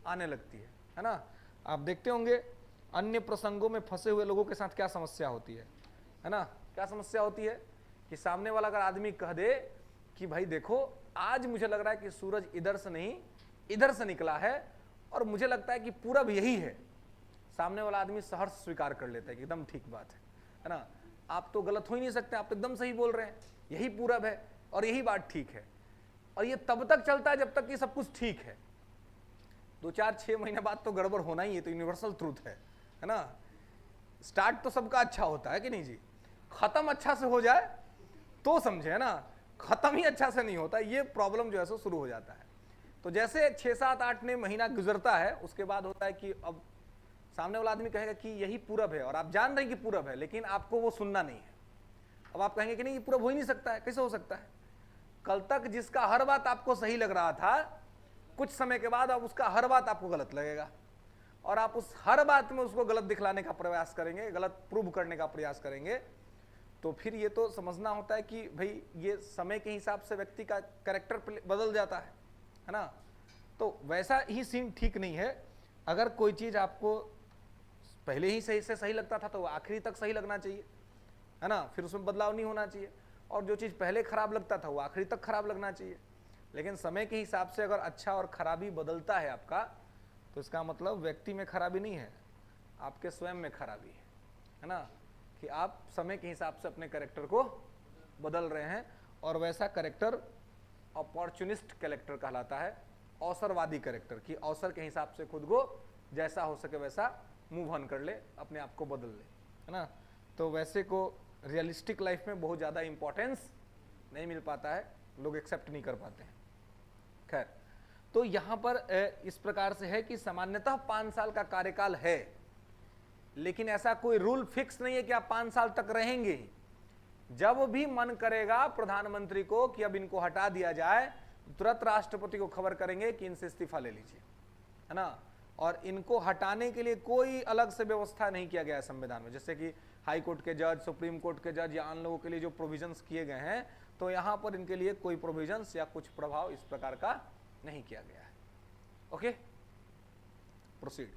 आने लगती है ना। आप देखते होंगे अन्य प्रसंगों में फंसे हुए लोगों के साथ क्या समस्या होती है ना। क्या समस्या होती है कि सामने वाला अगर आदमी कह दे कि भाई देखो आज मुझे लग रहा है कि सूरज इधर से नहीं इधर से निकला है और मुझे लगता है कि पूरब यही है, सामने वाला आदमी सहर्ष स्वीकार कर लेता है कि एकदम ठीक बात है ना, आप तो गलत हो ही नहीं सकते, आप तो एकदम सही बोल रहे हैं, यही पूरब है और यही बात ठीक है। और ये तब तक चलता है जब तक कि सब कुछ ठीक है। 2-4-6 महीने बाद तो गड़बड़ होना ही है, तो यूनिवर्सल ट्रूथ है ना। स्टार्ट तो सबका अच्छा होता है कि नहीं जी, खत्म अच्छा से हो जाए तो समझे, है ना, खत्म ही अच्छा से नहीं होता, ये प्रॉब्लम जो है सो शुरू हो जाता है। तो जैसे 6-7-8 महीना गुजरता है, उसके बाद होता है कि अब सामने वाला आदमी कहेगा कि यही पूरब है और आप जान रहे हैं कि पूरब है, लेकिन आपको वो सुनना नहीं है। अब आप कहेंगे कि नहीं ये पूरब हो ही नहीं सकता है, कैसे हो सकता है। कल तक जिसका हर बात आपको सही लग रहा था, कुछ समय के बाद अब उसका हर बात आपको गलत लगेगा और आप उस हर बात में उसको गलत दिखलाने का प्रयास करेंगे, गलत प्रूव करने का प्रयास करेंगे। तो फिर ये तो समझना होता है कि भाई ये समय के हिसाब से व्यक्ति का कैरेक्टर बदल जाता है ना। तो वैसा ही सीन ठीक नहीं है। अगर कोई चीज आपको पहले ही सही से सही लगता था तो आखिरी तक सही लगना चाहिए, है ना, फिर उसमें बदलाव नहीं होना चाहिए। और जो चीज पहले खराब लगता था वो आखिरी तक खराब लगना चाहिए। लेकिन समय के हिसाब से अगर अच्छा और खराबी बदलता है आपका, तो इसका मतलब व्यक्ति में खराबी नहीं है, आपके स्वयं में खराबी है ना, कि आप समय के हिसाब से अपने कैरेक्टर को बदल रहे हैं। और वैसा कैरेक्टर अपॉर्चुनिस्ट कैरेक्टर कहलाता है, अवसरवादी कैरेक्टर, कि अवसर के हिसाब से खुद को जैसा हो सके वैसा मूव ऑन कर ले, अपने आप को बदल ले, है ना। तो वैसे को रियलिस्टिक लाइफ में बहुत ज़्यादा इंपॉर्टेंस नहीं मिल पाता है, लोग एक्सेप्ट नहीं कर पाते हैं। खैर, तो यहाँ पर इस प्रकार से है कि सामान्यतः 5 साल का कार्यकाल है, लेकिन ऐसा कोई रूल फिक्स नहीं है कि आप 5 साल तक रहेंगे। जब भी मन करेगा प्रधानमंत्री को कि अब इनको हटा दिया जाए, तुरंत राष्ट्रपति को खबर करेंगे कि इनसे इस्तीफा ले लीजिए, है ना। और इनको हटाने के लिए कोई अलग से व्यवस्था नहीं किया गया है संविधान में, जैसे कि हाई कोर्ट के जज, सुप्रीम कोर्ट के जज या अन्य लोगों के लिए जो प्रोविजंस किए गए हैं, तो यहाँ पर इनके लिए कोई प्रोविजंस या कुछ प्रभाव इस प्रकार का नहीं किया गया है। Okay, proceed.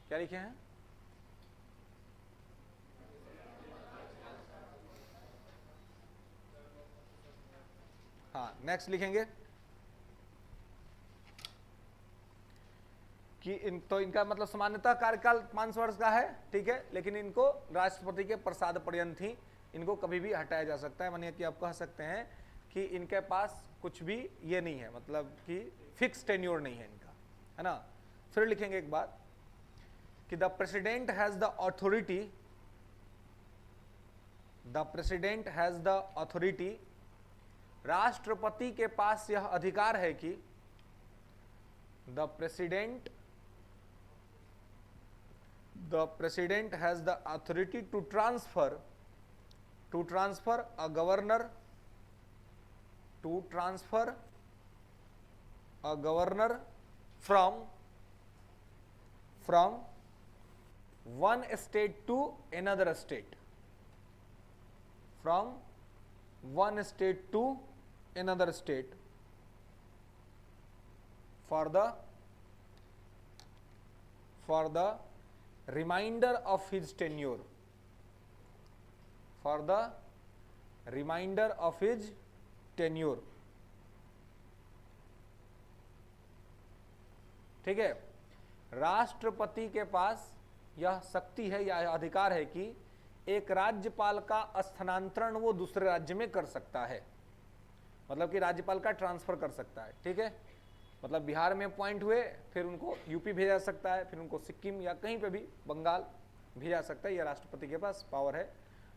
क्या लिखे हैं? हाँ, नेक्स्ट लिखेंगे कि इनका मतलब सामान्यतः कार्यकाल 5 वर्ष का है, ठीक है, लेकिन इनको राष्ट्रपति के प्रसाद पर्यंत ही इनको कभी भी हटाया जा सकता है। मानिए कि आप कह सकते हैं कि इनके पास कुछ भी ये नहीं है, मतलब कि फिक्स टेन्योर नहीं है इनका, है ना। फिर लिखेंगे एक बात कि the president has the authority, राष्ट्रपति के पास यह अधिकार है कि the president has the authority to transfer a governor from one state to another state, from one state to another state for the remainder of his tenure, for the remainder of his tenure। ठीक है। राष्ट्रपति के पास यह शक्ति है या अधिकार है कि एक राज्यपाल का स्थानांतरण वो दूसरे राज्य में कर सकता है, मतलब कि राज्यपाल का ट्रांसफर कर सकता है। ठीक है, मतलब बिहार में अपॉइंट हुए, फिर उनको यूपी भेजा सकता है, फिर उनको सिक्किम या कहीं पे भी बंगाल भेजा सकता है। यह राष्ट्रपति के पास पावर है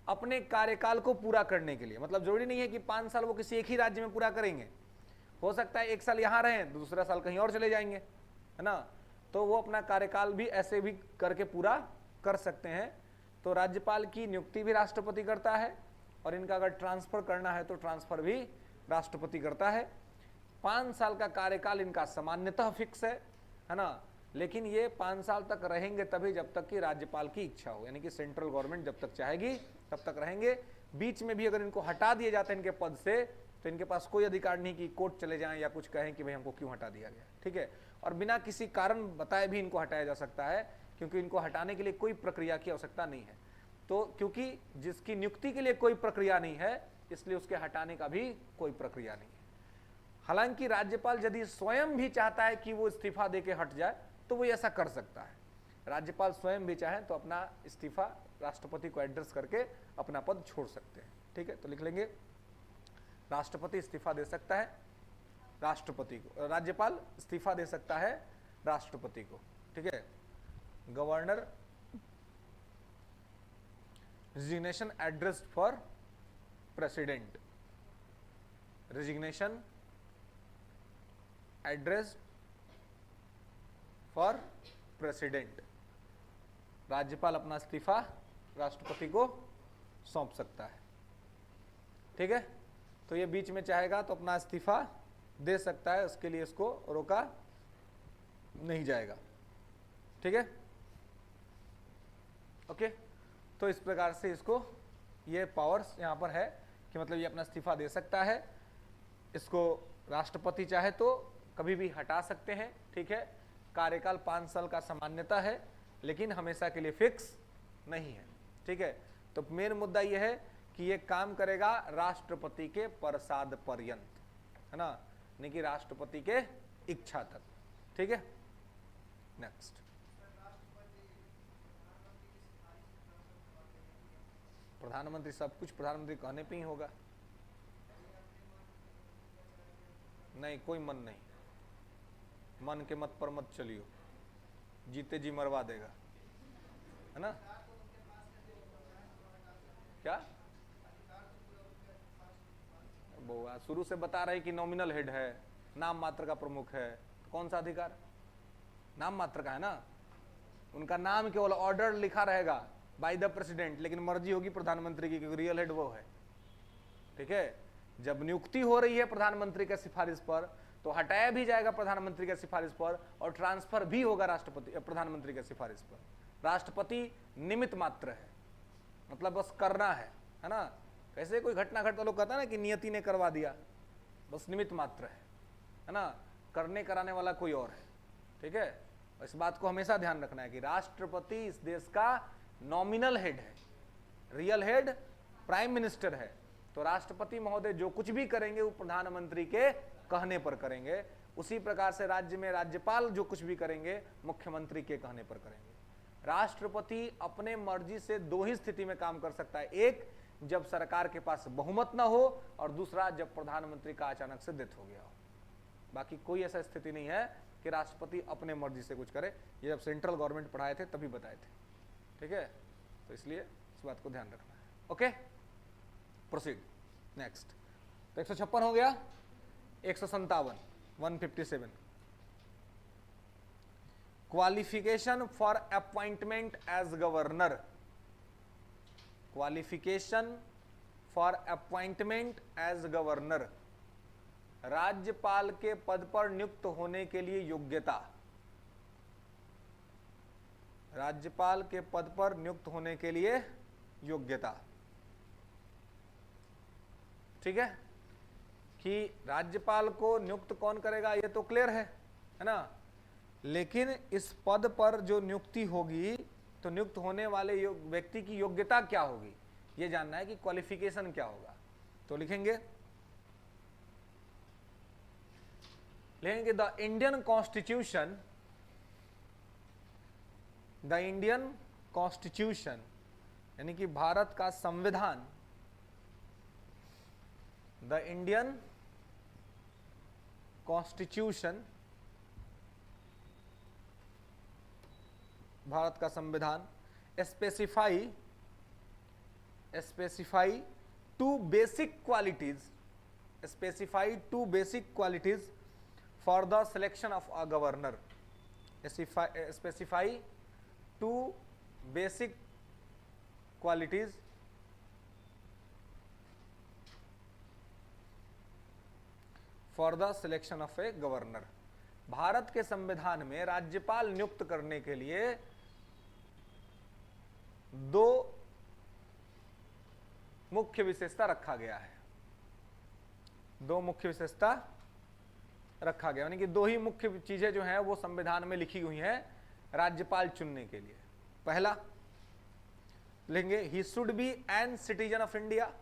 अपने कार्यकाल को पूरा करने के लिए। मतलब जरूरी नहीं है कि 5 साल वो किसी एक ही राज्य में पूरा करेंगे, हो सकता है 1 साल यहाँ रहें, दूसरा साल कहीं और चले जाएंगे, है ना। तो वो अपना कार्यकाल भी ऐसे भी करके पूरा कर सकते हैं। तो राज्यपाल की नियुक्ति भी राष्ट्रपति करता है, और इनका अगर ट्रांसफर करना है तो ट्रांसफर भी राष्ट्रपति करता है। 5 साल का कार्यकाल इनका सामान्यतः फिक्स है ना, लेकिन ये 5 साल तक रहेंगे तभी जब तक कि राज्यपाल की इच्छा हो, यानी कि सेंट्रल गवर्नमेंट जब तक चाहेगी तब तक रहेंगे। बीच में भी अगर इनको हटा दिए जाते हैं इनके पद से, तो इनके पास कोई अधिकार नहीं कि कोर्ट चले जाएं या कुछ कहें कि भाई हमको क्यों हटा दिया गया। ठीक है, और बिना किसी कारण बताए भी इनको हटाया जा सकता है, क्योंकि इनको हटाने के लिए कोई प्रक्रिया की आवश्यकता नहीं है। तो क्योंकि जिसकी नियुक्ति के लिए कोई प्रक्रिया नहीं है, इसलिए उसके हटाने का भी कोई प्रक्रिया नहीं है। हालांकि राज्यपाल यदि स्वयं भी चाहता है कि वो इस्तीफा देके हट जाए तो वो ऐसा कर सकता है। राज्यपाल स्वयं भी चाहे तो अपना इस्तीफा राष्ट्रपति को एड्रेस करके अपना पद छोड़ सकते हैं। ठीक है, तो लिख लेंगे राष्ट्रपति इस्तीफा दे सकता है राष्ट्रपति को, राज्यपाल इस्तीफा दे सकता है राष्ट्रपति को। ठीक है, governor resignation addressed for president, resignation addressed for president, राज्यपाल अपना इस्तीफा राष्ट्रपति को सौंप सकता है। ठीक है, तो ये बीच में चाहेगा तो अपना इस्तीफा दे सकता है, उसके लिए इसको रोका नहीं जाएगा। ठीक है, ओके। तो इस प्रकार से इसको ये पावर्स यहां पर है कि मतलब ये अपना इस्तीफा दे सकता है, इसको राष्ट्रपति चाहे तो कभी भी हटा सकते हैं। ठीक है, कार्यकाल 5 साल का सामान्यता है, लेकिन हमेशा के लिए फिक्स नहीं है। ठीक है, तो मेन मुद्दा यह है कि ये काम करेगा राष्ट्रपति के प्रसाद पर्यंत, है ना, नहीं कि राष्ट्रपति के इच्छा तक। ठीक है, नेक्स्ट। प्रधानमंत्री सब कुछ प्रधानमंत्री कहने पे ही होगा, नहीं कोई मन नहीं, मन के मत पर मत चलियो, जीते जी मरवा देगा, है ना। क्या वो शुरू से बता रहे कि नॉमिनल हेड है, नाम मात्र का प्रमुख है, तो कौन सा अधिकार नाम मात्र का है ना, उनका नाम केवल ऑर्डर लिखा रहेगा बाय द प्रेसिडेंट, लेकिन मर्जी होगी प्रधानमंत्री की, क्योंकि रियल हेड वो है। ठीक है, जब नियुक्ति हो रही है प्रधानमंत्री के सिफारिश पर तो हटाया भी जाएगा प्रधानमंत्री के सिफारिश पर, और ट्रांसफर भी होगा राष्ट्रपति प्रधानमंत्री के सिफारिश पर। राष्ट्रपति निमित्त मात्र है, मतलब बस करना है ना। कैसे कोई घटना घटता लोग कहता है ना कि नियति ने करवा दिया, बस निमित्त मात्र है ना, करने कराने वाला कोई और है। ठीक है, इस बात को हमेशा ध्यान रखना है कि राष्ट्रपति इस देश का नॉमिनल हेड है, रियल हेड प्राइम मिनिस्टर है। तो राष्ट्रपति महोदय जो कुछ भी करेंगे वो प्रधानमंत्री के कहने पर करेंगे, उसी प्रकार से राज्य में राज्यपाल जो कुछ भी करेंगे मुख्यमंत्री के कहने पर करेंगे। राष्ट्रपति अपने मर्जी से 2 ही स्थिति में काम कर सकता है, एक जब सरकार के पास बहुमत ना हो, और दूसरा जब प्रधानमंत्री का अचानक से डेथ हो गया हो। बाकी कोई ऐसा स्थिति नहीं है कि राष्ट्रपति अपने मर्जी से कुछ करे। ये जब सेंट्रल गवर्नमेंट पढ़ाए थे तभी बताए थे। ठीक है, तो इसलिए इस बात को ध्यान रखना है। Okay, proceed next. तो 156 हो गया, 157 157 qualification for appointment as governor, qualification for appointment as governor, राज्यपाल के पद पर नियुक्त होने के लिए योग्यता, राज्यपाल के पद पर नियुक्त होने के लिए योग्यता। ठीक है, कि राज्यपाल को नियुक्त कौन करेगा ये तो क्लियर है ना, लेकिन इस पद पर जो नियुक्ति होगी तो नियुक्त होने वाले व्यक्ति की योग्यता क्या होगी ये जानना है कि क्वालिफिकेशन क्या होगा। तो लिखेंगे the Indian constitution the Indian constitution, यानी कि भारत का संविधान, द इंडियन कॉन्स्टिट्यूशन, भारत का संविधान, specify two basic qualities for the selection of a governor, specify two basic qualities for the selection of a governor. भारत के संविधान में राज्यपाल नियुक्त करने के लिए दो मुख्य विशेषता रखा गया है, दो मुख्य विशेषता रखा गया, यानी कि दो ही मुख्य चीजें जो हैं वो संविधान में लिखी हुई हैं राज्यपाल चुनने के लिए। पहला लेंगे, he should be an citizen of India,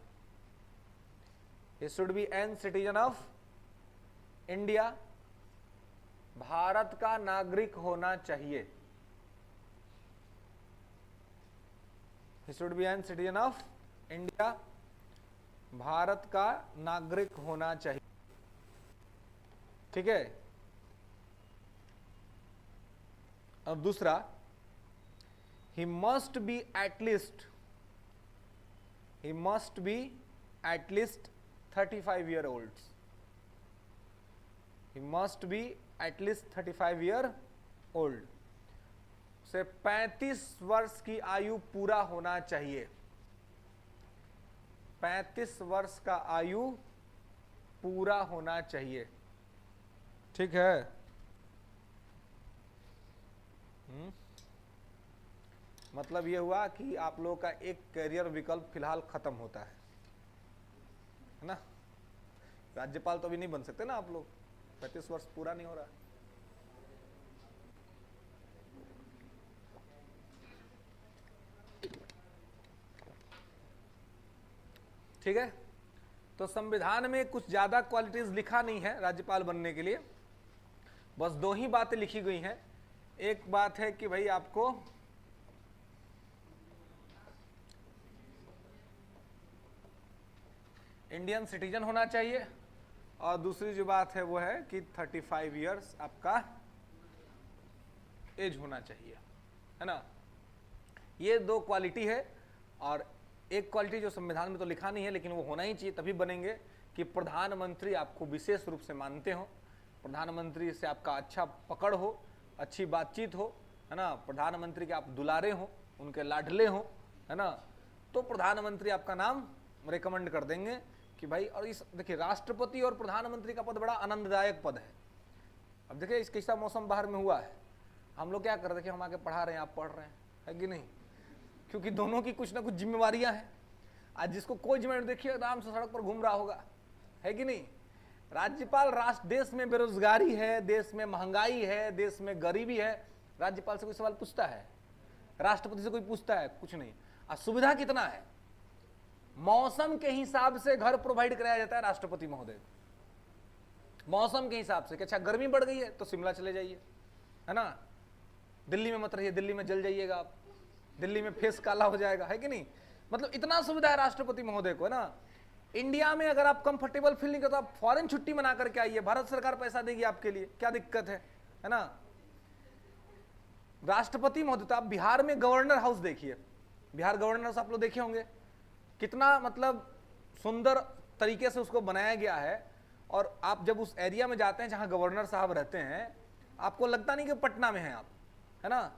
he should be an citizen of India, भारत का नागरिक होना चाहिए, he should be an citizen of India, भारत का नागरिक होना चाहिए। ठीक है। अब दूसरा, he must be at least 35 year olds, he must be at least 35 year old, से 35 वर्ष की आयु पूरा होना चाहिए, 35 वर्ष का आयु पूरा होना चाहिए। ठीक है। मतलब ये हुआ कि आप लोगों का एक करियर विकल्प फिलहाल खत्म होता है ना। राज्यपाल तो अभी नहीं बन सकते ना आप लोग, 35 वर्ष पूरा नहीं हो रहा। ठीक है। तो संविधान में कुछ ज्यादा क्वालिटीज लिखा नहीं है राज्यपाल बनने के लिए, बस दो ही बातें लिखी गई हैं। एक बात है कि भाई आपको इंडियन सिटीजन होना चाहिए, और दूसरी जो बात है वो है कि 35 इयर्स आपका एज होना चाहिए, है ना। ये दो क्वालिटी है। और एक क्वालिटी जो संविधान में तो लिखा नहीं है लेकिन वो होना ही चाहिए, तभी बनेंगे कि प्रधानमंत्री आपको विशेष रूप से मानते हो, प्रधानमंत्री से आपका अच्छा पकड़ हो, अच्छी बातचीत हो, है ना, प्रधानमंत्री के आप दुलारे हो, उनके लाडले हो, है ना, तो प्रधानमंत्री आपका नाम रिकमेंड कर देंगे कि भाई। और इस देखिए, राष्ट्रपति और प्रधानमंत्री का पद बड़ा आनंददायक पद है। अब देखिए इस कैसा मौसम बाहर में हुआ है, हम लोग क्या कर रहे हैं कि हम आके पढ़ा रहे हैं, आप पढ़ रहे हैं, है कि नहीं, क्योंकि दोनों की कुछ ना कुछ जिम्मेवारियां हैं। आज जिसको कोई जिम्मेदारी, देखिए आराम से सड़क पर घूम रहा होगा, है कि नहीं। राज्यपाल राष्ट्र, देश में बेरोजगारी है, देश में महंगाई है, देश में गरीबी है, राज्यपाल से कोई सवाल पूछता है? राष्ट्रपति से कोई पूछता है? कुछ नहीं। और सुविधा कितना है, मौसम के हिसाब से घर प्रोवाइड कराया जाता है राष्ट्रपति महोदय, मौसम के हिसाब से कि अच्छा गर्मी बढ़ गई है तो शिमला चले जाइए, है ना, दिल्ली में मत रहिए, दिल्ली में जल जाइएगा आप, दिल्ली में फेस काला हो जाएगा, है कि नहीं। मतलब इतना सुविधा है राष्ट्रपति महोदय को, है ना। इंडिया में अगर आप कंफर्टेबल फील नहीं करते, आप फॉरेन छुट्टी मना करके आइए, भारत सरकार पैसा देगी आपके लिए, क्या दिक्कत है ना। राष्ट्रपति महोदय, तो आप बिहार में गवर्नर हाउस देखिए, बिहार गवर्नर हाउस आप लोग देखे होंगे, कितना मतलब सुंदर तरीके से उसको बनाया गया है। और आप जब उस एरिया में जाते हैं जहां गवर्नर साहब रहते हैं, आपको लगता नहीं कि पटना में हैं आप, है ना।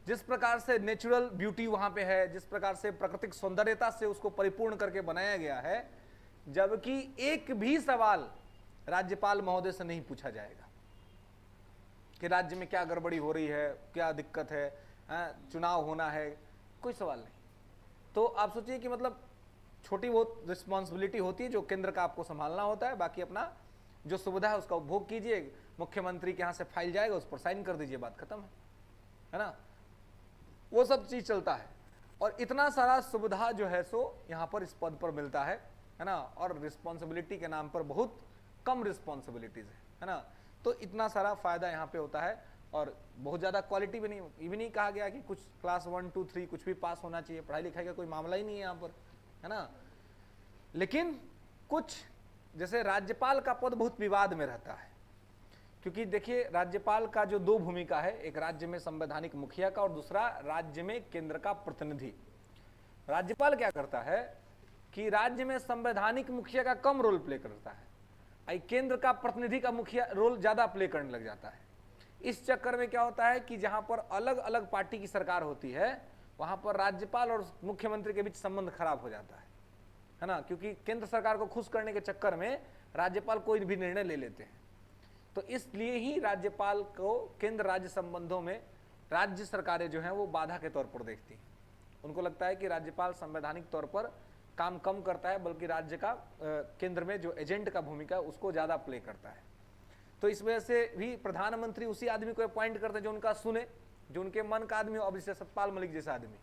जिस प्रकार से नेचुरल ब्यूटी वहां पे है, जिस प्रकार से प्राकृतिक सौंदर्यता से उसको परिपूर्ण करके बनाया गया है, जबकि एक भी सवाल राज्यपाल महोदय से नहीं पूछा जाएगा कि राज्य में क्या गड़बड़ी हो रही है, क्या दिक्कत है, चुनाव होना है, कोई सवाल नहीं। तो आप सोचिए कि मतलब छोटी बहुत रिस्पॉन्सिबिलिटी होती है जो केंद्र का आपको संभालना होता है, बाकी अपना जो सुविधा है उसका उपभोग कीजिए, मुख्यमंत्री के यहाँ से फाइल जाएगा, उस पर साइन कर दीजिए, बात खत्म है ना। वो सब चीज चलता है। और इतना सारा सुविधा जो है सो यहाँ पर इस पद पर मिलता है ना। और रिस्पॉन्सिबिलिटी के नाम पर बहुत कम रिस्पॉन्सिबिलिटीज है ना। तो इतना सारा फायदा यहाँ पे होता है। और बहुत ज़्यादा क्वालिटी भी नहीं, ये भी नहीं कहा गया कि कुछ क्लास 1 2 3 कुछ भी पास होना चाहिए, पढ़ाई लिखाई का कोई मामला ही नहीं है यहाँ पर, है ना। लेकिन कुछ जैसे राज्यपाल का पद बहुत विवाद में रहता है, क्योंकि देखिए राज्यपाल का जो दो भूमिका है, एक राज्य में संवैधानिक मुखिया का और दूसरा राज्य में केंद्र का प्रतिनिधि। राज्यपाल क्या करता है कि राज्य में संवैधानिक मुखिया का कम रोल प्ले करता है, केंद्र का प्रतिनिधि का मुखिया रोल ज्यादा प्ले करने लग जाता है। इस चक्कर में क्या होता है कि जहां पर अलग अलग पार्टी की सरकार होती है वहां पर राज्यपाल और मुख्यमंत्री के बीच संबंध खराब हो जाता है ना, क्योंकि केंद्र सरकार को खुश करने के चक्कर में राज्यपाल कोई भी निर्णय ले लेते हैं। तो इसलिए ही राज्यपाल को केंद्र राज्य संबंधों में राज्य सरकारें जो हैं वो बाधा के तौर पर देखती हैं। उनको लगता है कि राज्यपाल संवैधानिक तौर पर काम कम करता है, बल्कि राज्य का केंद्र में जो एजेंट का भूमिका है उसको ज्यादा प्ले करता है। तो इस वजह से भी प्रधानमंत्री उसी आदमी को अपॉइंट करते हैं जो उनका सुने, जो उनके मन का आदमी हो। अब जैसे सतपाल मलिक जैसा आदमी,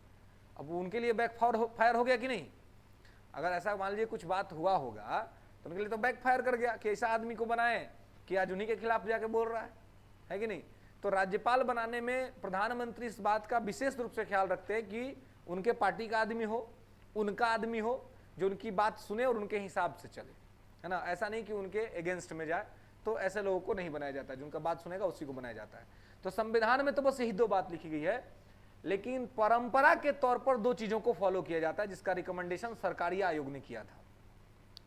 अब उनके लिए बैकफायर हो गया कि नहीं? अगर ऐसा मान लीजिए कुछ बात हुआ होगा तो उनके लिए तो बैकफायर कर गया कि ऐसा आदमी को बनाए कि आज उन्हीं के खिलाफ जाके बोल रहा है कि नहीं। तो राज्यपाल बनाने में प्रधानमंत्री इस बात का विशेष रूप से ख्याल रखते हैं कि उनके पार्टी का आदमी हो, उनका आदमी हो, जो उनकी बात सुने और उनके हिसाब से चले, है ना। ऐसा नहीं कि उनके अगेंस्ट में जाए, तो ऐसे लोगों को नहीं बनाया जाता, जिनका बात सुनेगा उसी को बनाया जाता है। तो संविधान में तो बस यही दो बात लिखी गई है, लेकिन परंपरा के तौर पर दो चीजों को फॉलो किया जाता है, जिसका रिकमेंडेशन सरकारी आयोग ने किया था।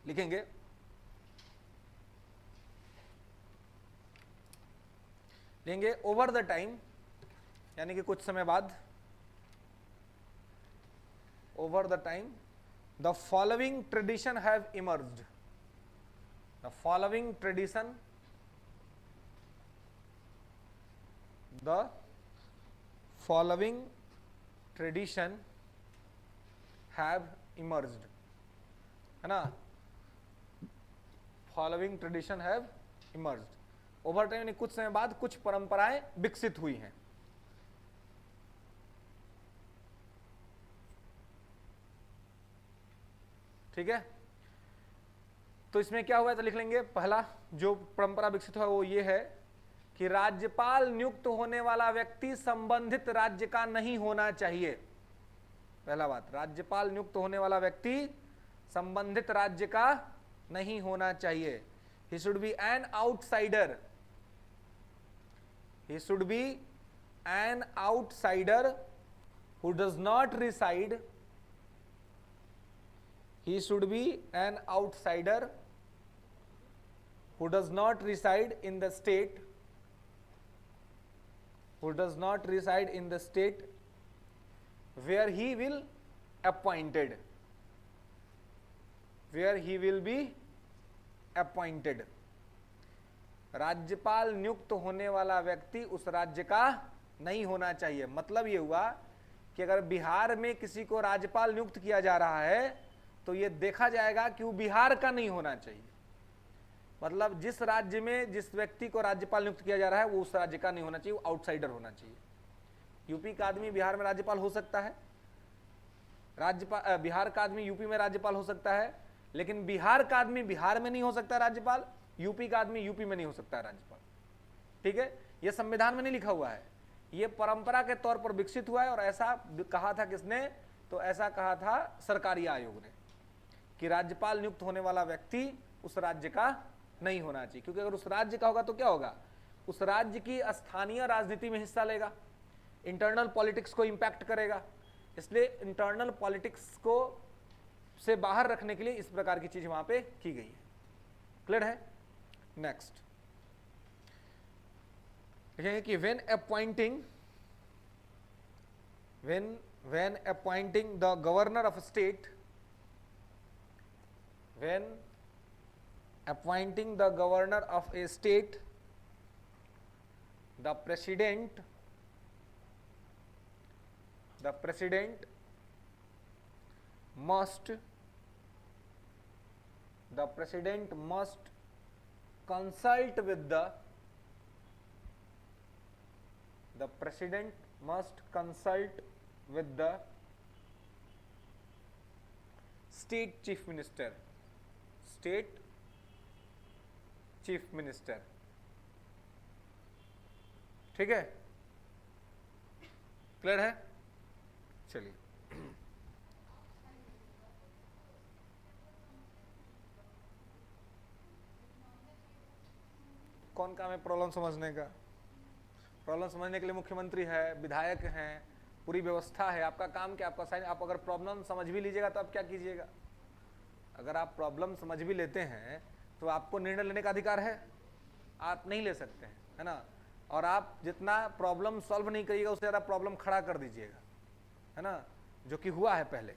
लिखेंगे लेंगे ओवर द टाइम, यानी कि कुछ समय बाद, over the time the following tradition have emerged. The following tradition, the following tradition have emerged, है ना। following tradition have emerged. Over time यानी कुछ समय बाद कुछ परंपराएं विकसित हुई हैं। ठीक है, तो इसमें क्या हुआ है तो लिख लेंगे। पहला जो परंपरा विकसित हुआ वो ये है कि राज्यपाल नियुक्त होने वाला व्यक्ति संबंधित राज्य का नहीं होना चाहिए। पहला बात, राज्यपाल नियुक्त होने वाला व्यक्ति संबंधित राज्य का नहीं होना चाहिए। ही should be an outsider, he should be an outsider who does not reside, he should be an outsider who does not reside in the state, who does not reside in the state where he will appointed, where he will be appointed। राज्यपाल नियुक्त होने वाला व्यक्ति उस राज्य का नहीं होना चाहिए। मतलब ये हुआ कि अगर बिहार में किसी को राज्यपाल नियुक्त किया जा रहा है तो ये देखा जाएगा कि वो बिहार का नहीं होना चाहिए। मतलब जिस राज्य में जिस व्यक्ति को राज्यपाल नियुक्त किया जा रहा है वो उस राज्य का नहीं होना चाहिए, वो आउटसाइडर होना चाहिए। यूपी का आदमी बिहार में राज्यपाल हो सकता है, बिहार का आदमी यूपी में राज्यपाल हो सकता है, लेकिन बिहार का आदमी बिहार में नहीं हो सकता राज्यपाल, यूपी का आदमी यूपी में नहीं हो सकता राज्यपाल। ठीक है, यह संविधान में नहीं लिखा हुआ है, यह परंपरा के तौर पर विकसित हुआ है। और ऐसा कहा था किसने? तो ऐसा कहा था सरकारी आयोग ने कि राज्यपाल नियुक्त होने वाला व्यक्ति उस राज्य का नहीं होना चाहिए, क्योंकि अगर उस राज्य का होगा तो क्या होगा, उस राज्य की स्थानीय राजनीति में हिस्सा लेगा, इंटरनल पॉलिटिक्स को इंपैक्ट करेगा। इसलिए इंटरनल पॉलिटिक्स को से बाहर रखने के लिए इस प्रकार की चीज वहां पे की गई है। क्लियर है? नेक्स्ट लिखेंगे कि when appointing the governor of state, when appointing the governor of a state, the president must consult with the state chief minister, ठीक है, क्लियर है? चलिए, कौन काम है प्रॉब्लम समझने का? प्रॉब्लम समझने के लिए मुख्यमंत्री है, विधायक हैं, पूरी व्यवस्था है। आपका काम क्या? आपका साइन। आप अगर प्रॉब्लम समझ भी लीजिएगा तो आप क्या कीजिएगा? अगर आप प्रॉब्लम समझ भी लेते हैं तो आपको निर्णय लेने का अधिकार है? आप नहीं ले सकते हैं, है ना? और आप जितना प्रॉब्लम सॉल्व नहीं करिएगा उससे ज़्यादा प्रॉब्लम खड़ा कर दीजिएगा, है ना? जो कि हुआ है पहले।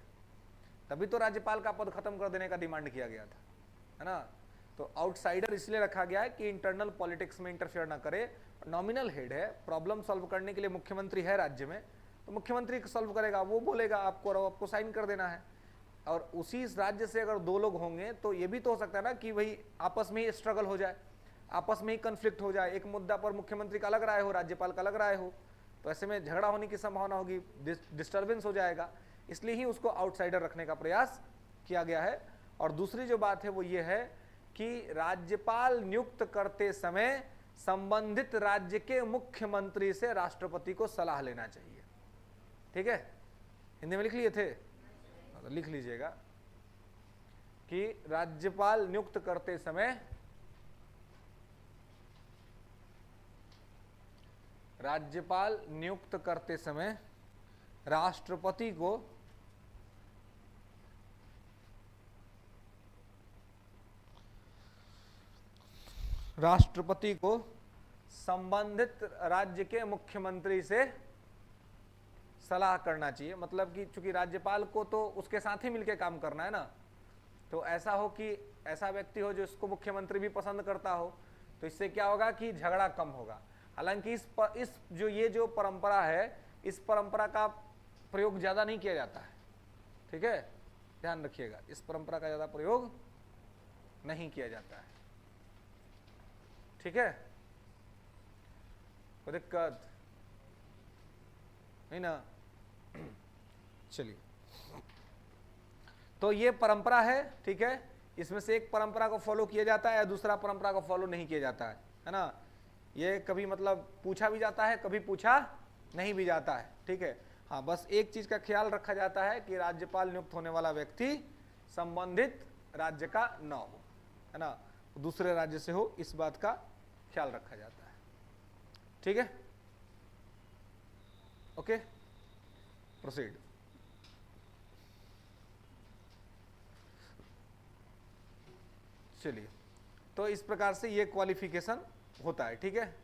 तभी तो राज्यपाल का पद खत्म कर देने का डिमांड किया गया था, है ना? तो आउटसाइडर इसलिए रखा गया है कि इंटरनल पॉलिटिक्स में इंटरफेयर ना करे। नॉमिनल हेड है, प्रॉब्लम सॉल्व करने के लिए मुख्यमंत्री है राज्य में, तो मुख्यमंत्री सॉल्व करेगा, वो बोलेगा आपको और आपको साइन कर देना है। और उसी राज्य से अगर दो लोग होंगे तो ये भी तो हो सकता है ना कि भाई आपस में ही स्ट्रगल हो जाए, आपस में ही कन्फ्लिक्ट हो जाए, एक मुद्दा पर मुख्यमंत्री का अलग राय हो, राज्यपाल का अलग राय हो, तो ऐसे में झगड़ा होने की संभावना होगी, डिस्टर्बेंस हो जाएगा। इसलिए ही उसको आउटसाइडर रखने का प्रयास किया गया है। और दूसरी जो बात है वो ये है कि राज्यपाल नियुक्त करते समय संबंधित राज्य के मुख्यमंत्री से राष्ट्रपति को सलाह लेना चाहिए। ठीक है, हिंदी में लिख लिए थे, लिख लीजिएगा कि राज्यपाल नियुक्त करते समय राष्ट्रपति को संबंधित राज्य के मुख्यमंत्री से सलाह करना चाहिए। मतलब कि चूंकि राज्यपाल को तो उसके साथ ही मिलकर काम करना है ना, तो ऐसा हो कि ऐसा व्यक्ति हो जो इसको मुख्यमंत्री भी पसंद करता हो, तो इससे क्या होगा कि झगड़ा कम होगा। हालांकि इस जो परंपरा है, इस परंपरा का प्रयोग ज्यादा नहीं किया जाता है। ठीक है, ध्यान रखिएगा, इस परंपरा का ज्यादा प्रयोग नहीं किया जाता है। ठीक है, कोई दिक्कत नहीं ना? चलिए, तो ये परंपरा है। ठीक है, इसमें से एक परंपरा को फॉलो किया जाता है, दूसरा परंपरा को फॉलो नहीं किया जाता है ना? ये कभी मतलब पूछा भी जाता है, कभी पूछा नहीं भी जाता है। ठीक है, हाँ, बस एक चीज का ख्याल रखा जाता है कि राज्यपाल नियुक्त होने वाला व्यक्ति संबंधित राज्य का न हो, है ना, दूसरे राज्य से हो, इस बात का ख्याल रखा जाता है। ठीक है, ओके, प्रोसीड। चलिए, तो इस प्रकार से ये क्वालिफिकेशन होता है। ठीक है,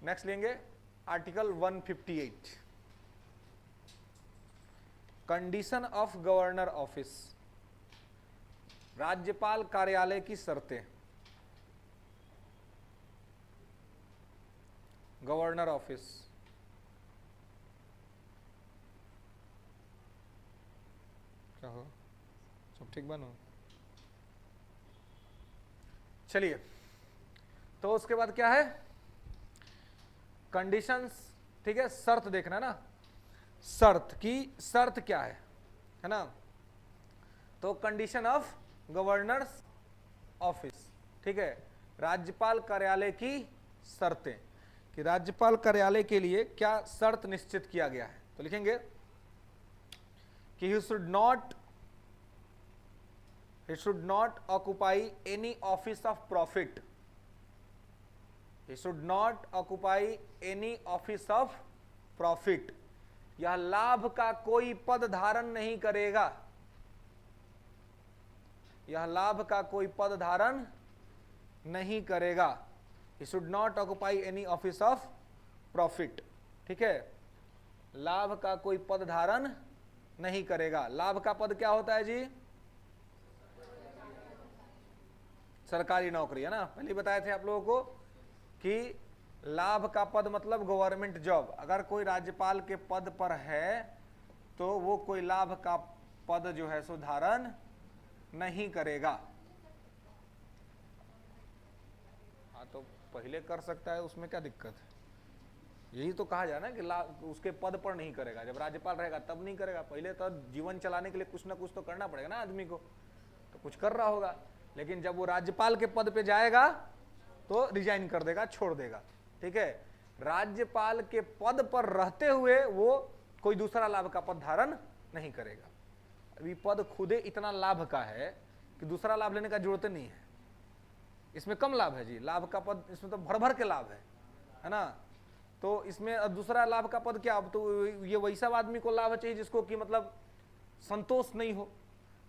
नेक्स्ट लेंगे article 158, condition of governor office, राज्यपाल कार्यालय की शर्तें। गवर्नर ऑफिस, क्या हो, सब ठीक बनो? चलिए, तो उसके बाद क्या है, कंडीशंस। ठीक है, शर्त देखना ना, शर्त क्या है ना? तो कंडीशन ऑफ गवर्नर्स ऑफिस, ठीक है, राज्यपाल कार्यालय की शर्तें, कि राज्यपाल कार्यालय के लिए क्या शर्त निश्चित किया गया है। तो लिखेंगे कि he should not occupy any office of profit. He should not occupy any office of profit. यह लाभ का कोई पद धारण नहीं करेगा, यह लाभ का कोई पद धारण नहीं करेगा। He should not occupy any office of profit. ठीक है, लाभ का कोई पद धारण नहीं करेगा। लाभ का पद क्या होता है जी? सरकारी नौकरी, है ना? पहले बताए थे आप लोगों को कि लाभ का पद मतलब गवर्नमेंट जॉब। अगर कोई राज्यपाल के पद पर है तो वो कोई लाभ का पद जो है सो धारण नहीं करेगा। हाँ, तो पहले कर सकता है, उसमें क्या दिक्कत है? यही तो कहा जाए ना कि उसके पद पर नहीं करेगा। जब राज्यपाल रहेगा तब नहीं करेगा, पहले तो जीवन चलाने के लिए कुछ ना कुछ तो करना पड़ेगा ना आदमी को, तो कुछ कर रहा होगा। लेकिन जब वो राज्यपाल के पद पे जाएगा तो रिजाइन कर देगा, छोड़ देगा। ठीक है, राज्यपाल के पद पर रहते हुए वो कोई दूसरा लाभ का पद धारण नहीं करेगा। अभी पद खुदे इतना लाभ का है कि दूसरा लाभ लेने का जरूरत नहीं है। इसमें कम लाभ है जी, लाभ का पद इसमें तो भर भर के लाभ है ना। तो इसमें दूसरा लाभ का पद क्या, अब तो ये वैसा आदमी को लाभ चाहिए जिसको कि मतलब संतोष नहीं हो,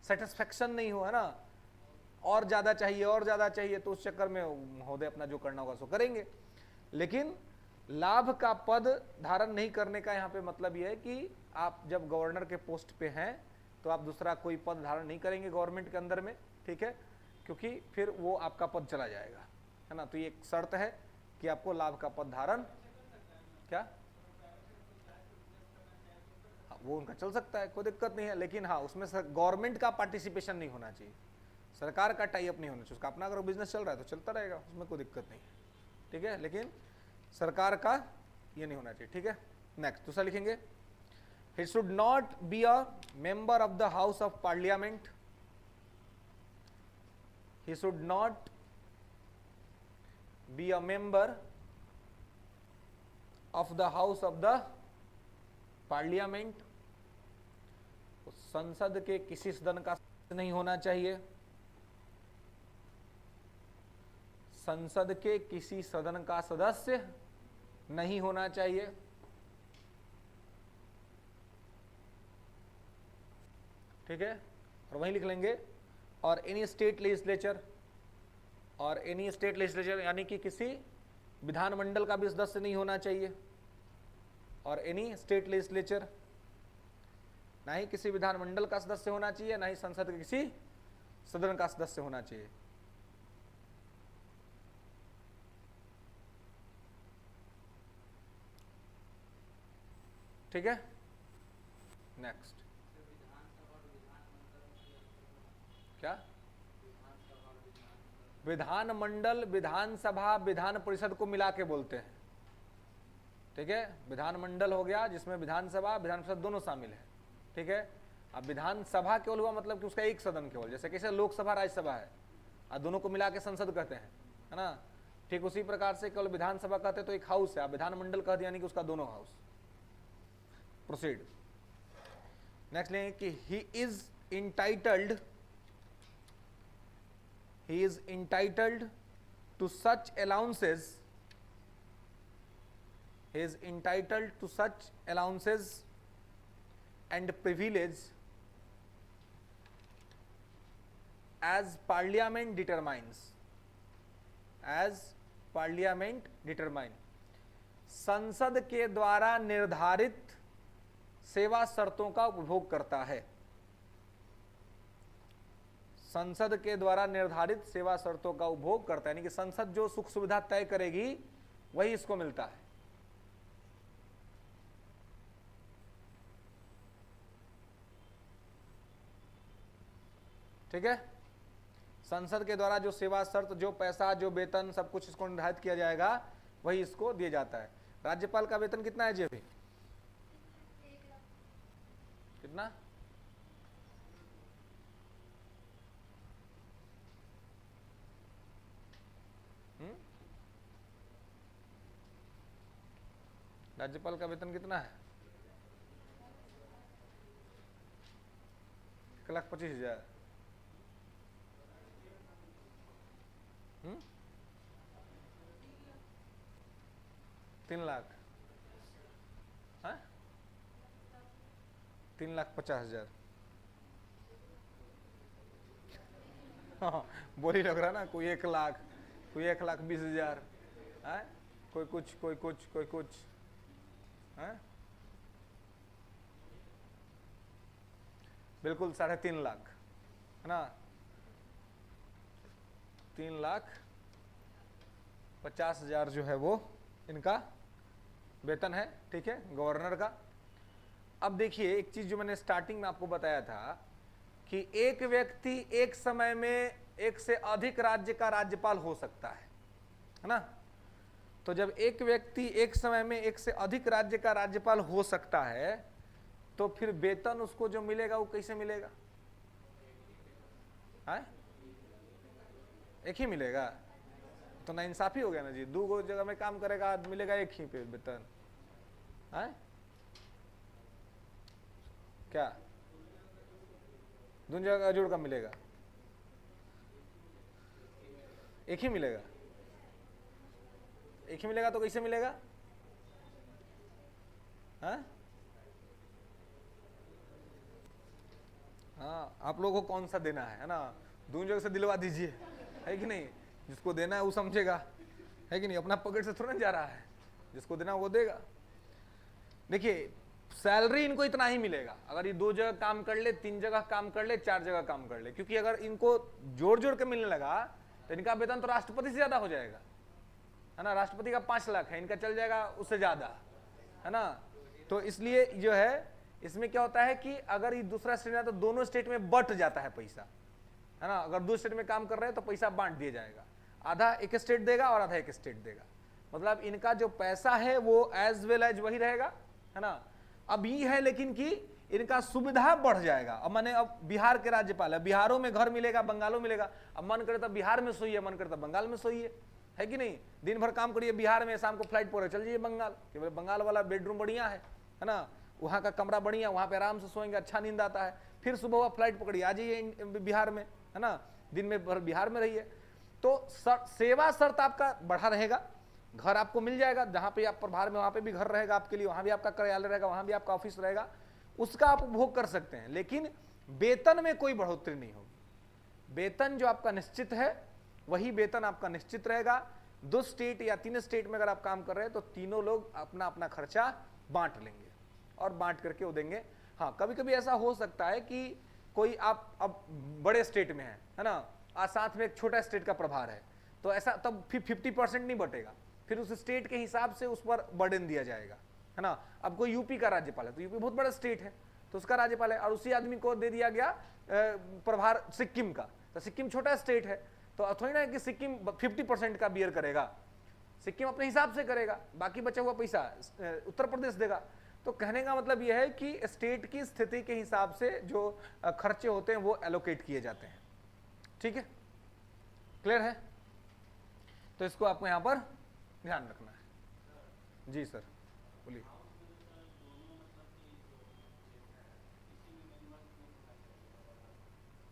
सेटिस्फेक्शन नहीं हो, है ना, और ज्यादा चाहिए और ज्यादा चाहिए, तो उस चक्कर में महोदय अपना जो करना होगा सो करेंगे। लेकिन लाभ का पद धारण नहीं करने का यहाँ पे मतलब यह है कि आप जब गवर्नर के पोस्ट पे हैं तो आप दूसरा कोई पद धारण नहीं करेंगे गवर्नमेंट के अंदर में, ठीक है, क्योंकि फिर वो आपका पद चला जाएगा, है ना। तो ये एक शर्त है कि आपको लाभ का पद धारण, क्या वो उनका चल सकता है, कोई दिक्कत नहीं है, लेकिन हाँ उसमें गवर्नमेंट का पार्टिसिपेशन नहीं होना चाहिए, सरकार का टाई अप नहीं होना चाहिए। उसका अपना अगर बिजनेस चल रहा है तो चलता रहेगा, उसमें कोई दिक्कत नहीं है, ठीक है, लेकिन सरकार का ये नहीं होना चाहिए, ठीक है। नेक्स्ट दूसरा लिखेंगे, he should not be a member of the house of parliament, he should not be a member of the house of the parliament, संसद के किसी सदन का नहीं होना चाहिए, संसद के किसी सदन का सदस्य नहीं होना चाहिए, ठीक है, और वहीं लिख लेंगे, और एनी स्टेट लेजिस्लेचर, और एनी स्टेट लेजिस्लेचर यानी कि किसी विधानमंडल का भी सदस्य नहीं होना चाहिए, और एनी स्टेट लेजिस्लेचर ना ही किसी विधानमंडल का सदस्य होना चाहिए, ना ही संसद के किसी सदन का सदस्य होना चाहिए। ठीक है, नेक्स्ट क्या, विधानमंडल विधानसभा विधान परिषद को मिला के बोलते हैं, ठीक है। विधानमंडल हो गया जिसमें विधानसभा विधान परिषद दोनों शामिल है, ठीक है। अब विधानसभा केवल हुआ मतलब कि उसका एक सदन केवल, जैसे कैसे लोकसभा राज्यसभा है, और दोनों को मिला के संसद कहते हैं, है ना। ठीक उसी प्रकार से केवल विधानसभा कहते तो एक हाउस है, आप विधानमंडल कहते यानी कि उसका दोनों हाउस। प्रोसीड, नेक्स्ट लेंगे कि he is entitled to such allowances, he is entitled to such allowances and privilege as parliament determines, as parliament determine, संसद के द्वारा निर्धारित सेवा शर्तों का उपभोग करता है, संसद के द्वारा निर्धारित सेवा शर्तों का उपभोग करता है, यानी कि संसद जो सुख सुविधा तय करेगी वही इसको मिलता है। ठीक है, संसद के द्वारा जो सेवा शर्त, जो पैसा, जो वेतन, सब कुछ इसको निर्धारित किया जाएगा वही इसको दिया जाता है। राज्यपाल का वेतन कितना है जी अभी, कितना, राज्यपाल का वेतन कितना है, 1,25,000। 3 लाख, 3,50,000। हाँ, बोली लग रहा ना, कोई 1 लाख, कोई 1,20,000, कोई कुछ कोई कुछ कोई कुछ, है बिल्कुल 3.5 लाख, है ना, 3,50,000 जो है वो इनका वेतन है, ठीक है, गवर्नर का। अब देखिए एक चीज जो मैंने स्टार्टिंग में आपको बताया था कि एक व्यक्ति एक समय में एक से अधिक राज्य का राज्यपाल हो सकता है ना। तो जब एक व्यक्ति एक समय में एक से अधिक राज्य का राज्यपाल हो सकता है तो फिर वेतन उसको जो मिलेगा वो कैसे मिलेगा, है एक ही मिलेगा, तो ना इंसाफी हो गया ना जी, 2 जगह में काम करेगा मिलेगा एक ही पे वेतन है क्या, 2 जगह जोड़ का मिलेगा, एक ही मिलेगा, एक ही मिलेगा तो कैसे मिलेगा? हाँ आप लोगों को कौन सा देना है ना, 2 जगह से दिलवा दीजिए, है कि नहीं? जिसको देना है वो समझेगा, है कि नहीं? अपना पॉकेट से थोड़ा जा रहा है, जिसको देना वो देगा। देखिए सैलरी इनको इतना ही मिलेगा अगर ये 2 जगह काम कर ले, 3 जगह काम कर ले, 4 जगह काम कर ले, क्योंकि अगर इनको जोड़ जोड़ के मिलने लगा तो इनका वेतन तो राष्ट्रपति से ज्यादा हो जाएगा, है ना? राष्ट्रपति का 5 लाख है, इनका चल जाएगा उससे ज्यादा, है ना? तो इसलिए जो है इसमें क्या होता है कि अगर ये दूसरा स्टेट में तो दोनों स्टेट में बट जाता है पैसा, है ना? अगर 2 स्टेट में काम कर रहे हैं तो पैसा बांट दिया जाएगा, आधा एक स्टेट देगा और आधा एक स्टेट देगा, मतलब इनका जो पैसा है वो एज वेल एज वही रहेगा, है ना? अब ये है लेकिन कि इनका सुविधा बढ़ जाएगा। अब माने अब बिहार के राज्यपाल है, बिहारों में घर मिलेगा, बंगालों मिलेगा, अब मन करे तो बिहार में सोइए, मन करे तो बंगाल में सोइए, है कि नहीं? दिन भर काम करिए बिहार में, शाम को फ्लाइट पकड़े चल जाइए बंगाल, कि बंगाल वाला बेडरूम बढ़िया है ना? वहाँ का कमरा बढ़िया, वहाँ पे आराम से सोएंगे, अच्छा नींद आता है, फिर सुबह हुआ फ्लाइट पकड़िए आ जाइए बिहार में, है ना? दिन में भर बिहार में रहिए, तो सेवा शर्त आपका बढ़ा रहेगा, घर आपको मिल जाएगा, जहाँ पे आप प्रभार में वहाँ पे भी घर रहेगा आपके लिए, वहाँ भी आपका कार्यालय रहेगा, वहाँ भी आपका ऑफिस रहेगा, उसका आप उपभोग कर सकते हैं, लेकिन वेतन में कोई बढ़ोतरी नहीं होगी। वेतन जो आपका निश्चित है वही वेतन आपका निश्चित रहेगा। 2 स्टेट या 3 स्टेट में अगर आप काम कर रहे हैं तो तीनों लोग अपना अपना खर्चा बांट लेंगे और बांट करके वो देंगे। हाँ कभी कभी ऐसा हो सकता है कि कोई आप अब बड़े स्टेट में है ना, आज साथ में एक छोटा स्टेट का प्रभार है, तो ऐसा तब फिर 50% नहीं बटेगा, फिर उस स्टेट के हिसाब से उस पर बर्डन दिया जाएगा, है ना? अब कोई यूपी का राज्यपाल है तो यूपी बहुत बड़ा स्टेट है तो उसका राज्यपाल है, और उसी आदमी को दे दिया गया प्रभार सिक्किम का, तो सिक्किम छोटा स्टेट है तो थोड़ी ना कि सिक्किम 50% का बियर करेगा, सिक्किम अपने हिसाब से करेगा, बाकी बचा हुआ पैसा उत्तर प्रदेश देगा। तो कहने का मतलब यह है कि स्टेट की स्थिति के हिसाब से जो खर्चे होते हैं वो एलोकेट किए जाते हैं। ठीक है, क्लियर है? तो इसको आपको यहां पर ध्यान रखना है। जी सर बोलिए।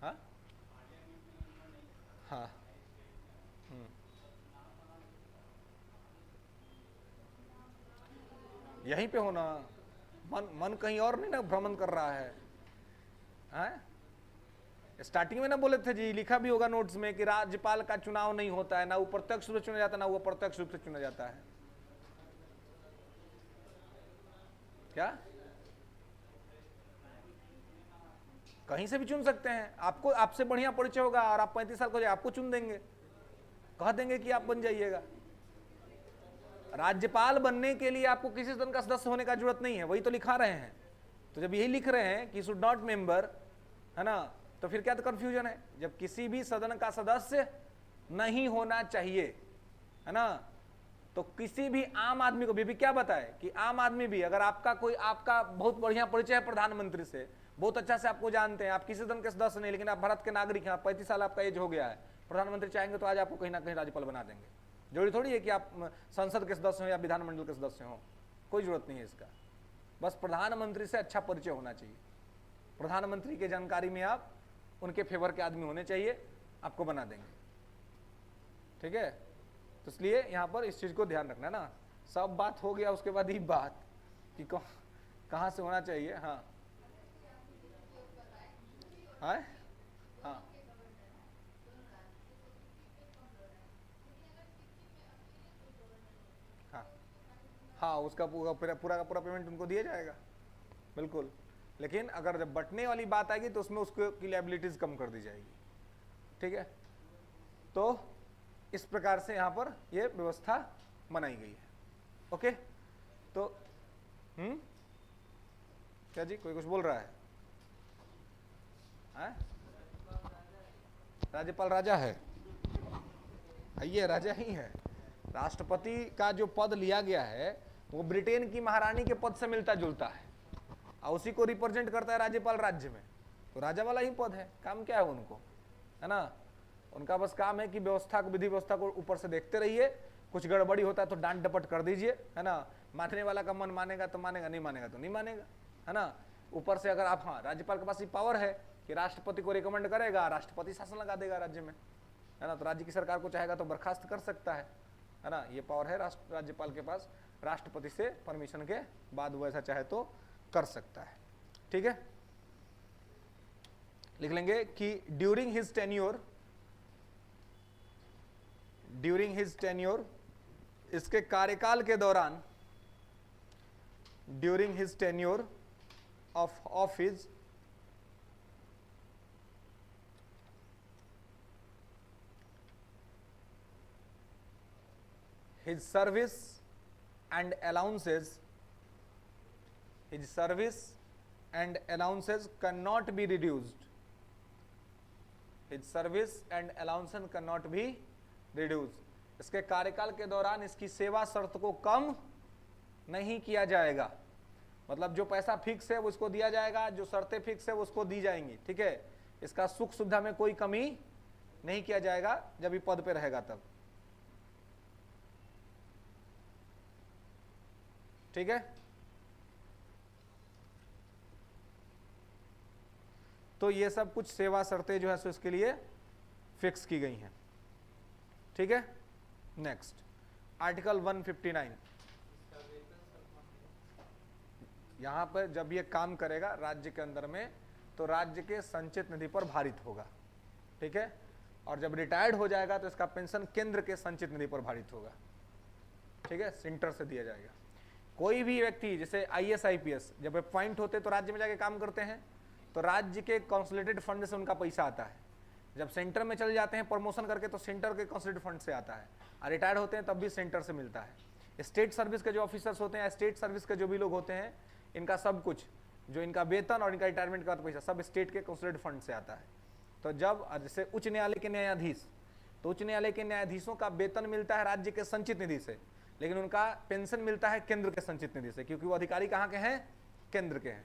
हाँ हाँ यहीं पे होना, मन कहीं और नहीं ना भ्रमण कर रहा है। हाँ? स्टार्टिंग में ना बोले थे जी, लिखा भी होगा नोट्स में कि राज्यपाल का चुनाव नहीं होता है, ना वो प्रत्यक्ष रूप से चुना जाता है ना वो अप्रत्यक्ष रूप से चुना जाता है। क्या कहीं से भी चुन सकते हैं, आपको आपसे बढ़िया परिचय होगा और आप 35 साल को जाए आपको चुन देंगे, कह देंगे कि आप बन जाइएगा। राज्यपाल बनने के लिए आपको किसी सदन का सदस्य होने का जरूरत नहीं है, वही तो लिखा रहे हैं। तो जब यही लिख रहे हैं कि शुड नॉट मेंबर, है ना, तो फिर क्या तो कंफ्यूजन है? जब किसी भी सदन का सदस्य नहीं होना चाहिए, है ना, तो किसी भी आम आदमी को भी क्या बताए कि आम आदमी भी अगर आपका बहुत बढ़िया परिचय है प्रधानमंत्री से, बहुत अच्छा से आपको जानते हैं, आप किसी सदन के सदस्य नहीं लेकिन आप भारत के नागरिक हैं, 35 साल आपका एज हो गया है, प्रधानमंत्री चाहेंगे तो आज आपको कहीं ना कहीं राज्यपाल बना देंगे। जरूरी थोड़ी है कि आप संसद के सदस्य हो या विधानमंडल के सदस्य हो, कोई जरूरत नहीं है इसका, बस प्रधानमंत्री से अच्छा परिचय होना चाहिए, प्रधानमंत्री की जानकारी में आप उनके फेवर के आदमी होने चाहिए, आपको बना देंगे। ठीक है, तो इसलिए यहां पर इस चीज को ध्यान रखना ना। सब बात हो गया, उसके बाद ही बात कि कहां से होना चाहिए। हाँ हाँ हाँ हाँ उसका पूरा का पूरा पेमेंट उनको दिया जाएगा, बिल्कुल। लेकिन अगर जब बंटने वाली बात आएगी तो उसमें उसको की लायबिलिटीज कम कर दी जाएगी। ठीक है, तो इस प्रकार से यहां पर यह व्यवस्था बनाई गई है। ओके, तो क्या जी कोई कुछ बोल रहा है? राज्यपाल राजा है, ये राजा ही है। राष्ट्रपति का जो पद लिया गया है वो ब्रिटेन की महारानी के पद से मिलता जुलता है और उसी को रिप्रेजेंट करता है राज्यपाल राज्य में, तो राजा वाला ही पद है। काम क्या है उनको, है ना, उनका बस काम है कि व्यवस्था को, विधि व्यवस्था को ऊपर से देखते रहिए, कुछ गड़बड़ी होता है तो डांट डपट कर दीजिए, है ना। मानने वाला का मन मानेगा तो मानेगा, नहीं मानेगा तो नहीं मानेगा, है ना। ऊपर से अगर आप, हाँ, राज्यपाल के पास ये पावर है कि राष्ट्रपति को रिकमेंड करेगा, राष्ट्रपति शासन लगा देगा राज्य में, है ना। तो राज्य की सरकार को चाहेगा तो बर्खास्त कर सकता है ना। ये पावर है राज्यपाल के पास, राष्ट्रपति से परमिशन के बाद वो ऐसा चाहे तो कर सकता है। ठीक है, लिख लेंगे कि ड्यूरिंग हिज टेन्योर, इसके कार्यकाल के दौरान, during his tenure of office, his service and allowances cannot be reduced. His service and allowances cannot be reduced. इसके कार्यकाल के दौरान इसकी सेवा शर्त को कम नहीं किया जाएगा। मतलब जो पैसा फिक्स है वो उसको दिया जाएगा, जो शर्तें फिक्स है वो उसको दी जाएंगी। ठीक है, इसका सुख सुविधा में कोई कमी नहीं किया जाएगा जब ये पद पे रहेगा तब। ठीक है, तो ये सब कुछ सेवा शर्तें जो है सो इसके लिए फिक्स की गई हैं। ठीक है, नेक्स्ट आर्टिकल 159। यहां पर जब ये काम करेगा राज्य के अंदर में तो राज्य के संचित निधि पर भारित होगा। ठीक है, और जब रिटायर्ड हो जाएगा तो इसका पेंशन केंद्र के संचित निधि पर भारित होगा। ठीक है, सेंटर से दिया जाएगा। कोई भी व्यक्ति जैसे IAS IPS जब अपॉइंट होते तो राज्य में जाके काम करते हैं तो राज्य के कंसोलिडेटेड फंड से उनका पैसा आता है। जब सेंटर में चले जाते हैं प्रमोशन करके तो सेंटर के कंसोलिडेटेड फंड से आता है, और रिटायर्ड होते हैं तब भी सेंटर से मिलता है। स्टेट सर्विस के जो ऑफिसर्स होते हैं, स्टेट सर्विस के जो भी लोग होते हैं, इनका सब कुछ, जो इनका वेतन और इनका रिटायरमेंट का पैसा सब स्टेट के कंसोलिडेटेड फंड से आता है। तो जब जैसे उच्च न्यायालय के न्यायाधीश, तो उच्च न्यायालय के न्यायाधीशों का वेतन मिलता है राज्य के संचित निधि से, लेकिन उनका पेंशन मिलता है केंद्र के संचित निधि से, क्योंकि वो अधिकारी कहाँ के हैं, केंद्र के हैं।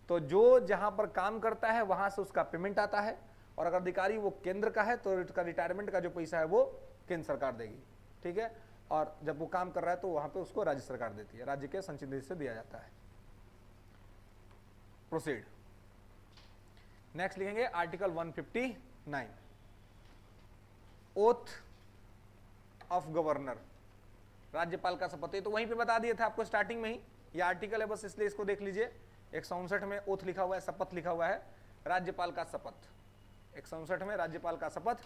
तो जो जहां पर काम करता है वहां से उसका पेमेंट आता है, और अगर अधिकारी वो केंद्र का है तो उसका रिटायरमेंट का जो पैसा है वो केंद्र सरकार देगी। ठीक है, और जब वो काम कर रहा है तो वहां पे उसको राज्य सरकार देती है, राज्य के संचित निधि से दिया जाता है। प्रोसीड, नेक्स्ट लिखेंगे आर्टिकल 159, ओथ ऑफ गवर्नर, राज्यपाल का शपथ। तो वहीं पे बता दिए थे आपको स्टार्टिंग में ही, ये आर्टिकल है बस, इसलिए इसको देख लीजिए। 159 में ओथ लिखा हुआ है, शपथ लिखा हुआ है, राज्यपाल का शपथ। 159 में राज्यपाल का शपथ,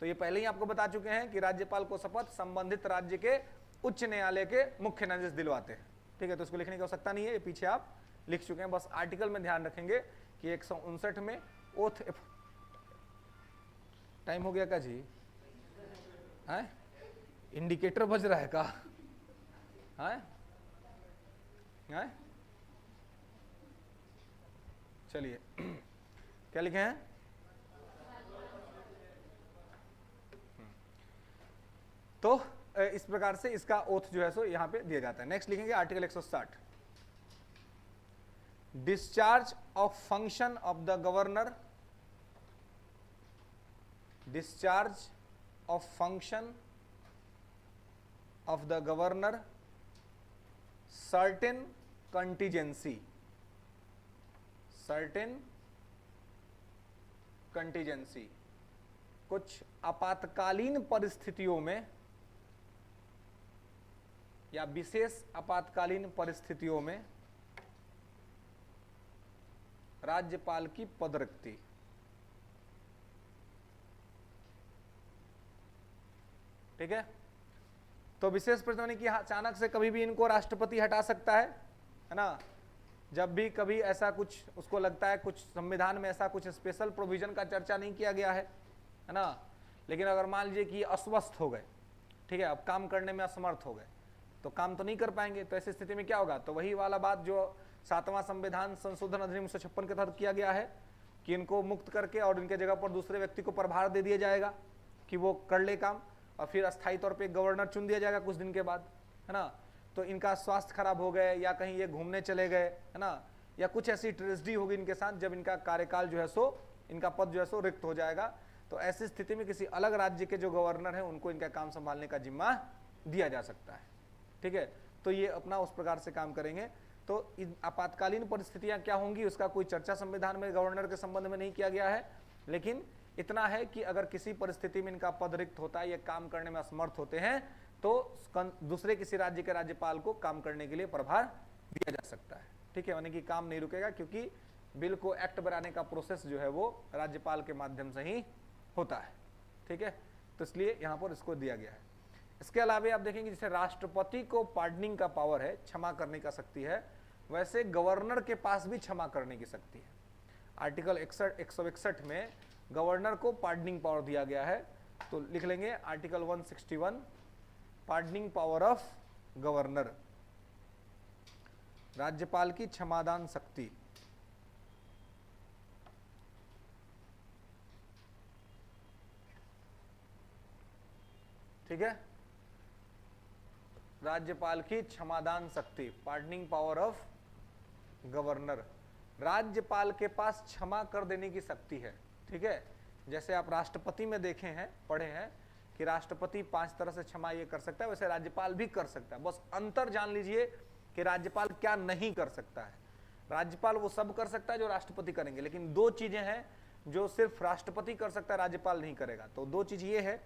तो ये पहले ही आपको बता चुके हैं कि राज्यपाल को शपथ संबंधित राज्य के उच्च न्यायालय के मुख्य न्यायाधीश दिलवाते हैं। ठीक है, तो इसको लिखने की आवश्यकता नहीं है, ये पीछे आप लिख चुके हैं, बस आर्टिकल में ध्यान रखेंगे कि 159 में ओथ। टाइम हो गया का जी? है इंडिकेटर बज रहा है का? है चलिए क्या लिखे हैं? तो इस प्रकार से इसका ओथ जो है सो यहां पे दिया जाता है। नेक्स्ट लिखेंगे article 160, discharge of function of the governor, discharge of function of the governor, certain contingency, certain contingency, कुछ आपातकालीन परिस्थितियों में या विशेष आपातकालीन परिस्थितियों में राज्यपाल की पदोन्नति। ठीक है, तो विशेष परिस्थिति की अचानक से कभी भी इनको राष्ट्रपति हटा सकता है ना। जब भी कभी ऐसा कुछ उसको लगता है, कुछ संविधान में ऐसा कुछ स्पेशल प्रोविजन का चर्चा नहीं किया गया है ना, लेकिन अगर मान लीजिए कि अस्वस्थ हो गए, ठीक है, अब काम करने में असमर्थ हो गए तो काम तो नहीं कर पाएंगे, तो ऐसी स्थिति में क्या होगा? तो वही वाला बात जो 7वां संविधान संशोधन अधिनियम 1956 के तहत किया गया है कि इनको मुक्त करके और इनके जगह पर दूसरे व्यक्ति को प्रभार दे दिया जाएगा कि वो कर ले काम, और फिर अस्थायी तौर पे गवर्नर चुन दिया जाएगा कुछ दिन के बाद, है ना। तो इनका स्वास्थ्य खराब हो गए या कहीं ये घूमने चले गए, है ना, या कुछ ऐसी ट्रेजेडी होगी इनके साथ, जब इनका कार्यकाल जो है सो, इनका पद जो है सो रिक्त हो जाएगा, तो ऐसी स्थिति में किसी अलग राज्य के जो गवर्नर हैं उनको इनका काम संभालने का जिम्मा दिया जा सकता है। ठीक है, तो ये अपना उस प्रकार से काम करेंगे। तो आपातकालीन परिस्थितियां क्या होंगी उसका कोई चर्चा संविधान में गवर्नर के संबंध में नहीं किया गया है, लेकिन इतना है कि अगर किसी परिस्थिति में इनका पद रिक्त होता है, ये काम करने में असमर्थ होते हैं, तो दूसरे किसी राज्य के राज्यपाल को काम करने के लिए प्रभार दिया जा सकता है। ठीक है, यानी कि काम नहीं रुकेगा, क्योंकि बिल को एक्ट बनाने का प्रोसेस जो है वो राज्यपाल के माध्यम से ही होता है। ठीक है, तो इसलिए यहां पर इसको दिया गया है। इसके अलावा आप देखेंगे जैसे राष्ट्रपति को पार्डनिंग का पावर है, क्षमा करने का शक्ति है, वैसे गवर्नर के पास भी क्षमा करने की शक्ति है। आर्टिकल 161 में गवर्नर को पार्डनिंग पावर दिया गया है, तो लिख लेंगे article 161 pardoning power of governor, राज्यपाल की क्षमादान शक्ति। ठीक है, राज्यपाल की क्षमादान शक्ति, पार्डनिंग पावर ऑफ गवर्नर, राज्यपाल के पास क्षमा कर देने की शक्ति है। ठीक है, जैसे आप राष्ट्रपति में देखे हैं, पढ़े हैं कि राष्ट्रपति 5 तरह से क्षमा ये कर सकता है, वैसे राज्यपाल भी कर सकता है। बस अंतर जान लीजिए कि राज्यपाल क्या नहीं कर सकता है। राज्यपाल वो सब कर सकता है जो राष्ट्रपति करेंगे, लेकिन 2 चीजें हैं जो सिर्फ राष्ट्रपति कर सकता है, राज्यपाल नहीं करेगा। तो 2 चीज ये है,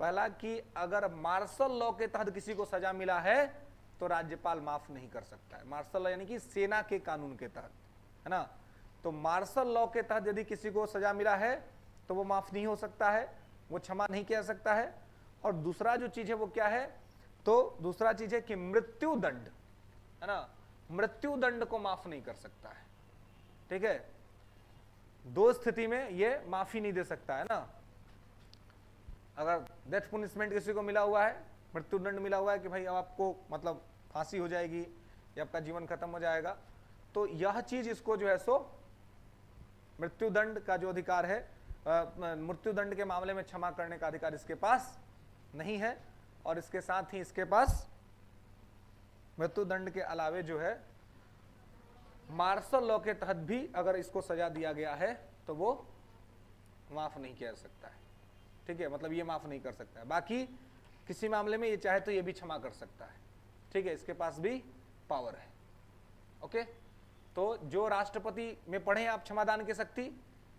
पहला कि अगर मार्शल लॉ के तहत किसी को सजा मिला है तो राज्यपाल माफ नहीं कर सकता है। मार्शल लॉ यानी कि सेना के कानून के तहत, है ना। तो मार्शल लॉ के तहत यदि किसी को सजा मिला है तो वो माफ नहीं हो सकता है, वो क्षमा नहीं किया सकता है। और दूसरा जो चीज है वो क्या है, तो दूसरा चीज है कि मृत्यु दंड, है ना, मृत्यु दंड को माफ नहीं कर सकता है। ठीक है, 2 स्थिति में ये माफी नहीं दे सकता है ना। अगर डेथ पनिशमेंट किसी को मिला हुआ है, मृत्यु दंड मिला हुआ है कि भाई अब आपको मतलब फांसी हो जाएगी या आपका जीवन खत्म हो जाएगा, तो यह चीज इसको जो है सो मृत्यु दंड का जो अधिकार है, मृत्यु दंड के मामले में क्षमा करने का अधिकार इसके पास नहीं है। और इसके साथ ही इसके पास मृत्यु दंड के अलावे जो है मार्शल लॉ के तहत भी अगर इसको सजा दिया गया है तो वो माफ नहीं किया जा सकता है। ठीक है, मतलब ये माफ नहीं कर सकता है। बाकी किसी मामले में ये चाहे तो ये भी क्षमा कर सकता है। ठीक है, इसके पास भी पावर है। ओके, तो जो राष्ट्रपति में पढ़े आप क्षमादान की शक्ति,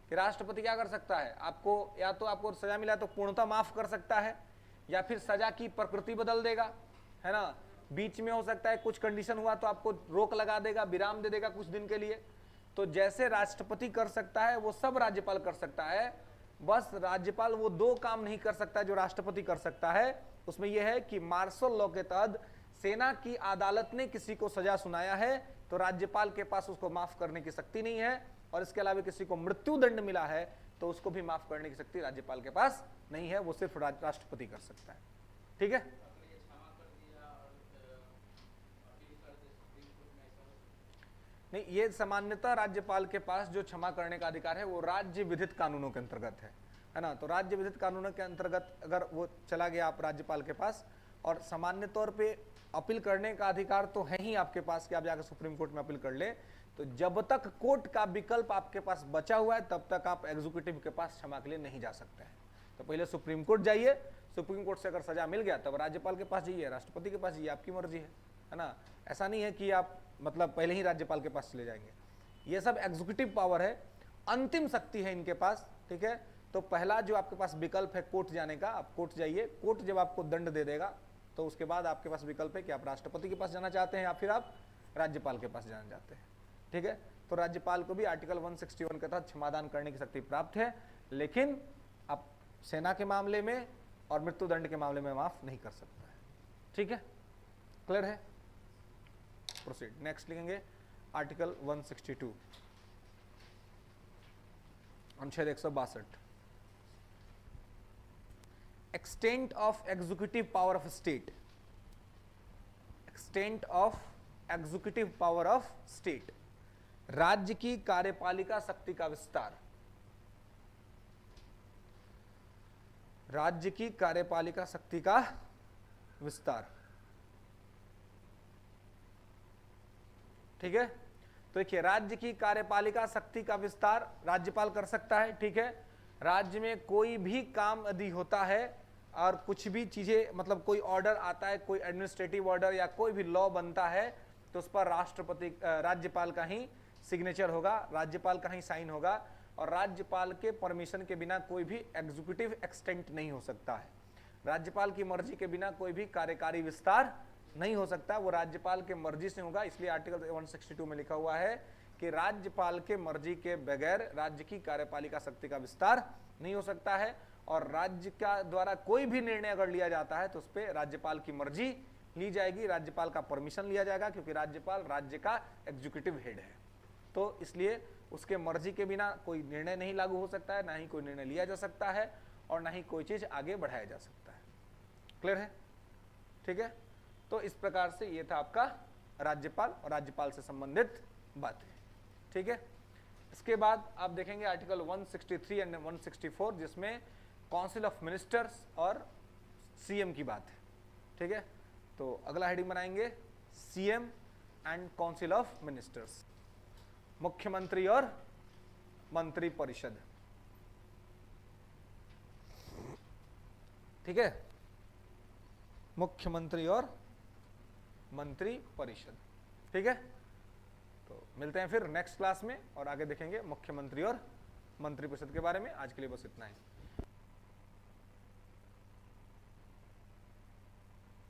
कि राष्ट्रपति क्या कर सकता है, आपको या तो आपको सजा मिला तो पूर्णतः माफ कर सकता है, या फिर सजा की प्रकृति बदल देगा, है ना। बीच में हो सकता है कुछ कंडीशन हुआ तो आपको रोक लगा देगा, विराम दे देगा कुछ दिन के लिए। तो जैसे राष्ट्रपति कर सकता है वो सब राज्यपाल कर सकता है, बस राज्यपाल वो 2 काम नहीं कर सकता जो राष्ट्रपति कर सकता है। उसमें यह है कि मार्शल लॉ के तहत सेना की अदालत ने किसी को सजा सुनाया है तो राज्यपाल के पास उसको माफ करने की शक्ति नहीं है, और इसके अलावा किसी को मृत्यु दंड मिला है तो उसको भी माफ करने की शक्ति राज्यपाल के पास नहीं है, वो सिर्फ राष्ट्रपति कर सकता है। ठीक है, नहीं, ये सामान्यतः राज्यपाल के पास जो क्षमा करने का अधिकार है वो राज्य विधित कानूनों के अंतर्गत है ना। तो राज्य विधित कानूनों के अंतर्गत अगर वो चला गया आप राज्यपाल के पास, और सामान्य तौर पे अपील करने का अधिकार तो है ही आपके पास कि आप जाकर सुप्रीम कोर्ट में अपील कर ले, तो जब तक कोर्ट का विकल्प आपके पास बचा हुआ है तब तक आप एग्जीक्यूटिव के पास क्षमा के लिए नहीं जा सकते हैं। तो पहले सुप्रीम कोर्ट जाइए, सुप्रीम कोर्ट से अगर सजा मिल गया तब राज्यपाल के पास जाइए, राष्ट्रपति के पास जाइए, आपकी मर्जी है ना। ऐसा नहीं है कि आप मतलब पहले ही राज्यपाल के पास चले जाएंगे। ये सब एग्जीक्यूटिव पावर है, अंतिम शक्ति है इनके पास। ठीक है, तो पहला जो आपके पास विकल्प है कोर्ट जाने का, आप कोर्ट जाइए, कोर्ट जब आपको दंड दे देगा तो उसके बाद आपके पास विकल्प है कि आप राष्ट्रपति के पास जाना चाहते हैं या फिर आप राज्यपाल के पास जाना चाहते हैं। ठीक है, तो राज्यपाल को भी आर्टिकल 161 के तहत क्षमादान करने की शक्ति प्राप्त है, लेकिन आप सेना के मामले में और मृत्यु दंड के मामले में माफ नहीं कर सकता है। ठीक है, क्लियर है। प्रोसीड, नेक्स्ट लिखेंगे आर्टिकल 162 अनुच्छेद 162, extent of executive power of state, extent of executive power of state, राज्य की कार्यपालिका शक्ति का विस्तार, राज्य की कार्यपालिका शक्ति का विस्तार। ठीक है, तो देखिए राज्य की कार्यपालिका शक्ति का विस्तार राज्यपाल कर सकता है। ठीक है, राज्य में कोई भी काम यदि होता है और कुछ भी चीजें मतलब कोई ऑर्डर आता है, कोई एडमिनिस्ट्रेटिव ऑर्डर या कोई भी लॉ बनता है तो उस पर राज्यपाल का ही सिग्नेचर होगा, राज्यपाल का ही साइन होगा और राज्यपाल के परमिशन के बिना कोई भी एग्जीक्यूटिव एक्सटेंट नहीं हो सकता है। राज्यपाल की मर्जी के बिना कोई भी कार्यकारी विस्तार नहीं हो सकता, वो राज्यपाल के मर्जी से होगा। इसलिए आर्टिकल 162 में लिखा हुआ है कि राज्यपाल के मर्जी के बगैर राज्य की कार्यपालिका शक्ति का विस्तार नहीं हो सकता है और राज्य का द्वारा कोई भी निर्णय अगर लिया जाता है तो उस पर राज्यपाल की मर्जी ली जाएगी, राज्यपाल का परमिशन लिया जाएगा, क्योंकि राज्यपाल राज्य का एग्जीक्यूटिव हेड है। तो इसलिए उसके मर्जी के बिना कोई निर्णय नहीं लागू हो सकता है, ना ही कोई निर्णय लिया जा सकता है और ना ही कोई चीज आगे बढ़ाया जा सकता है। क्लियर है? ठीक है, तो इस प्रकार से ये था आपका राज्यपाल और राज्यपाल से संबंधित बातें। ठीक है, इसके बाद आप देखेंगे आर्टिकल 163 एंड 164 जिसमें काउंसिल ऑफ मिनिस्टर्स और सीएम की बात है। ठीक है, तो अगला हेडिंग बनाएंगे CM and council of ministers, मुख्यमंत्री और मंत्री परिषद। ठीक है, मुख्यमंत्री और मंत्री परिषद। ठीक है, तो मिलते हैं फिर नेक्स्ट क्लास में और आगे देखेंगे मुख्यमंत्री और मंत्री परिषद के बारे में। आज के लिए बस इतना ही।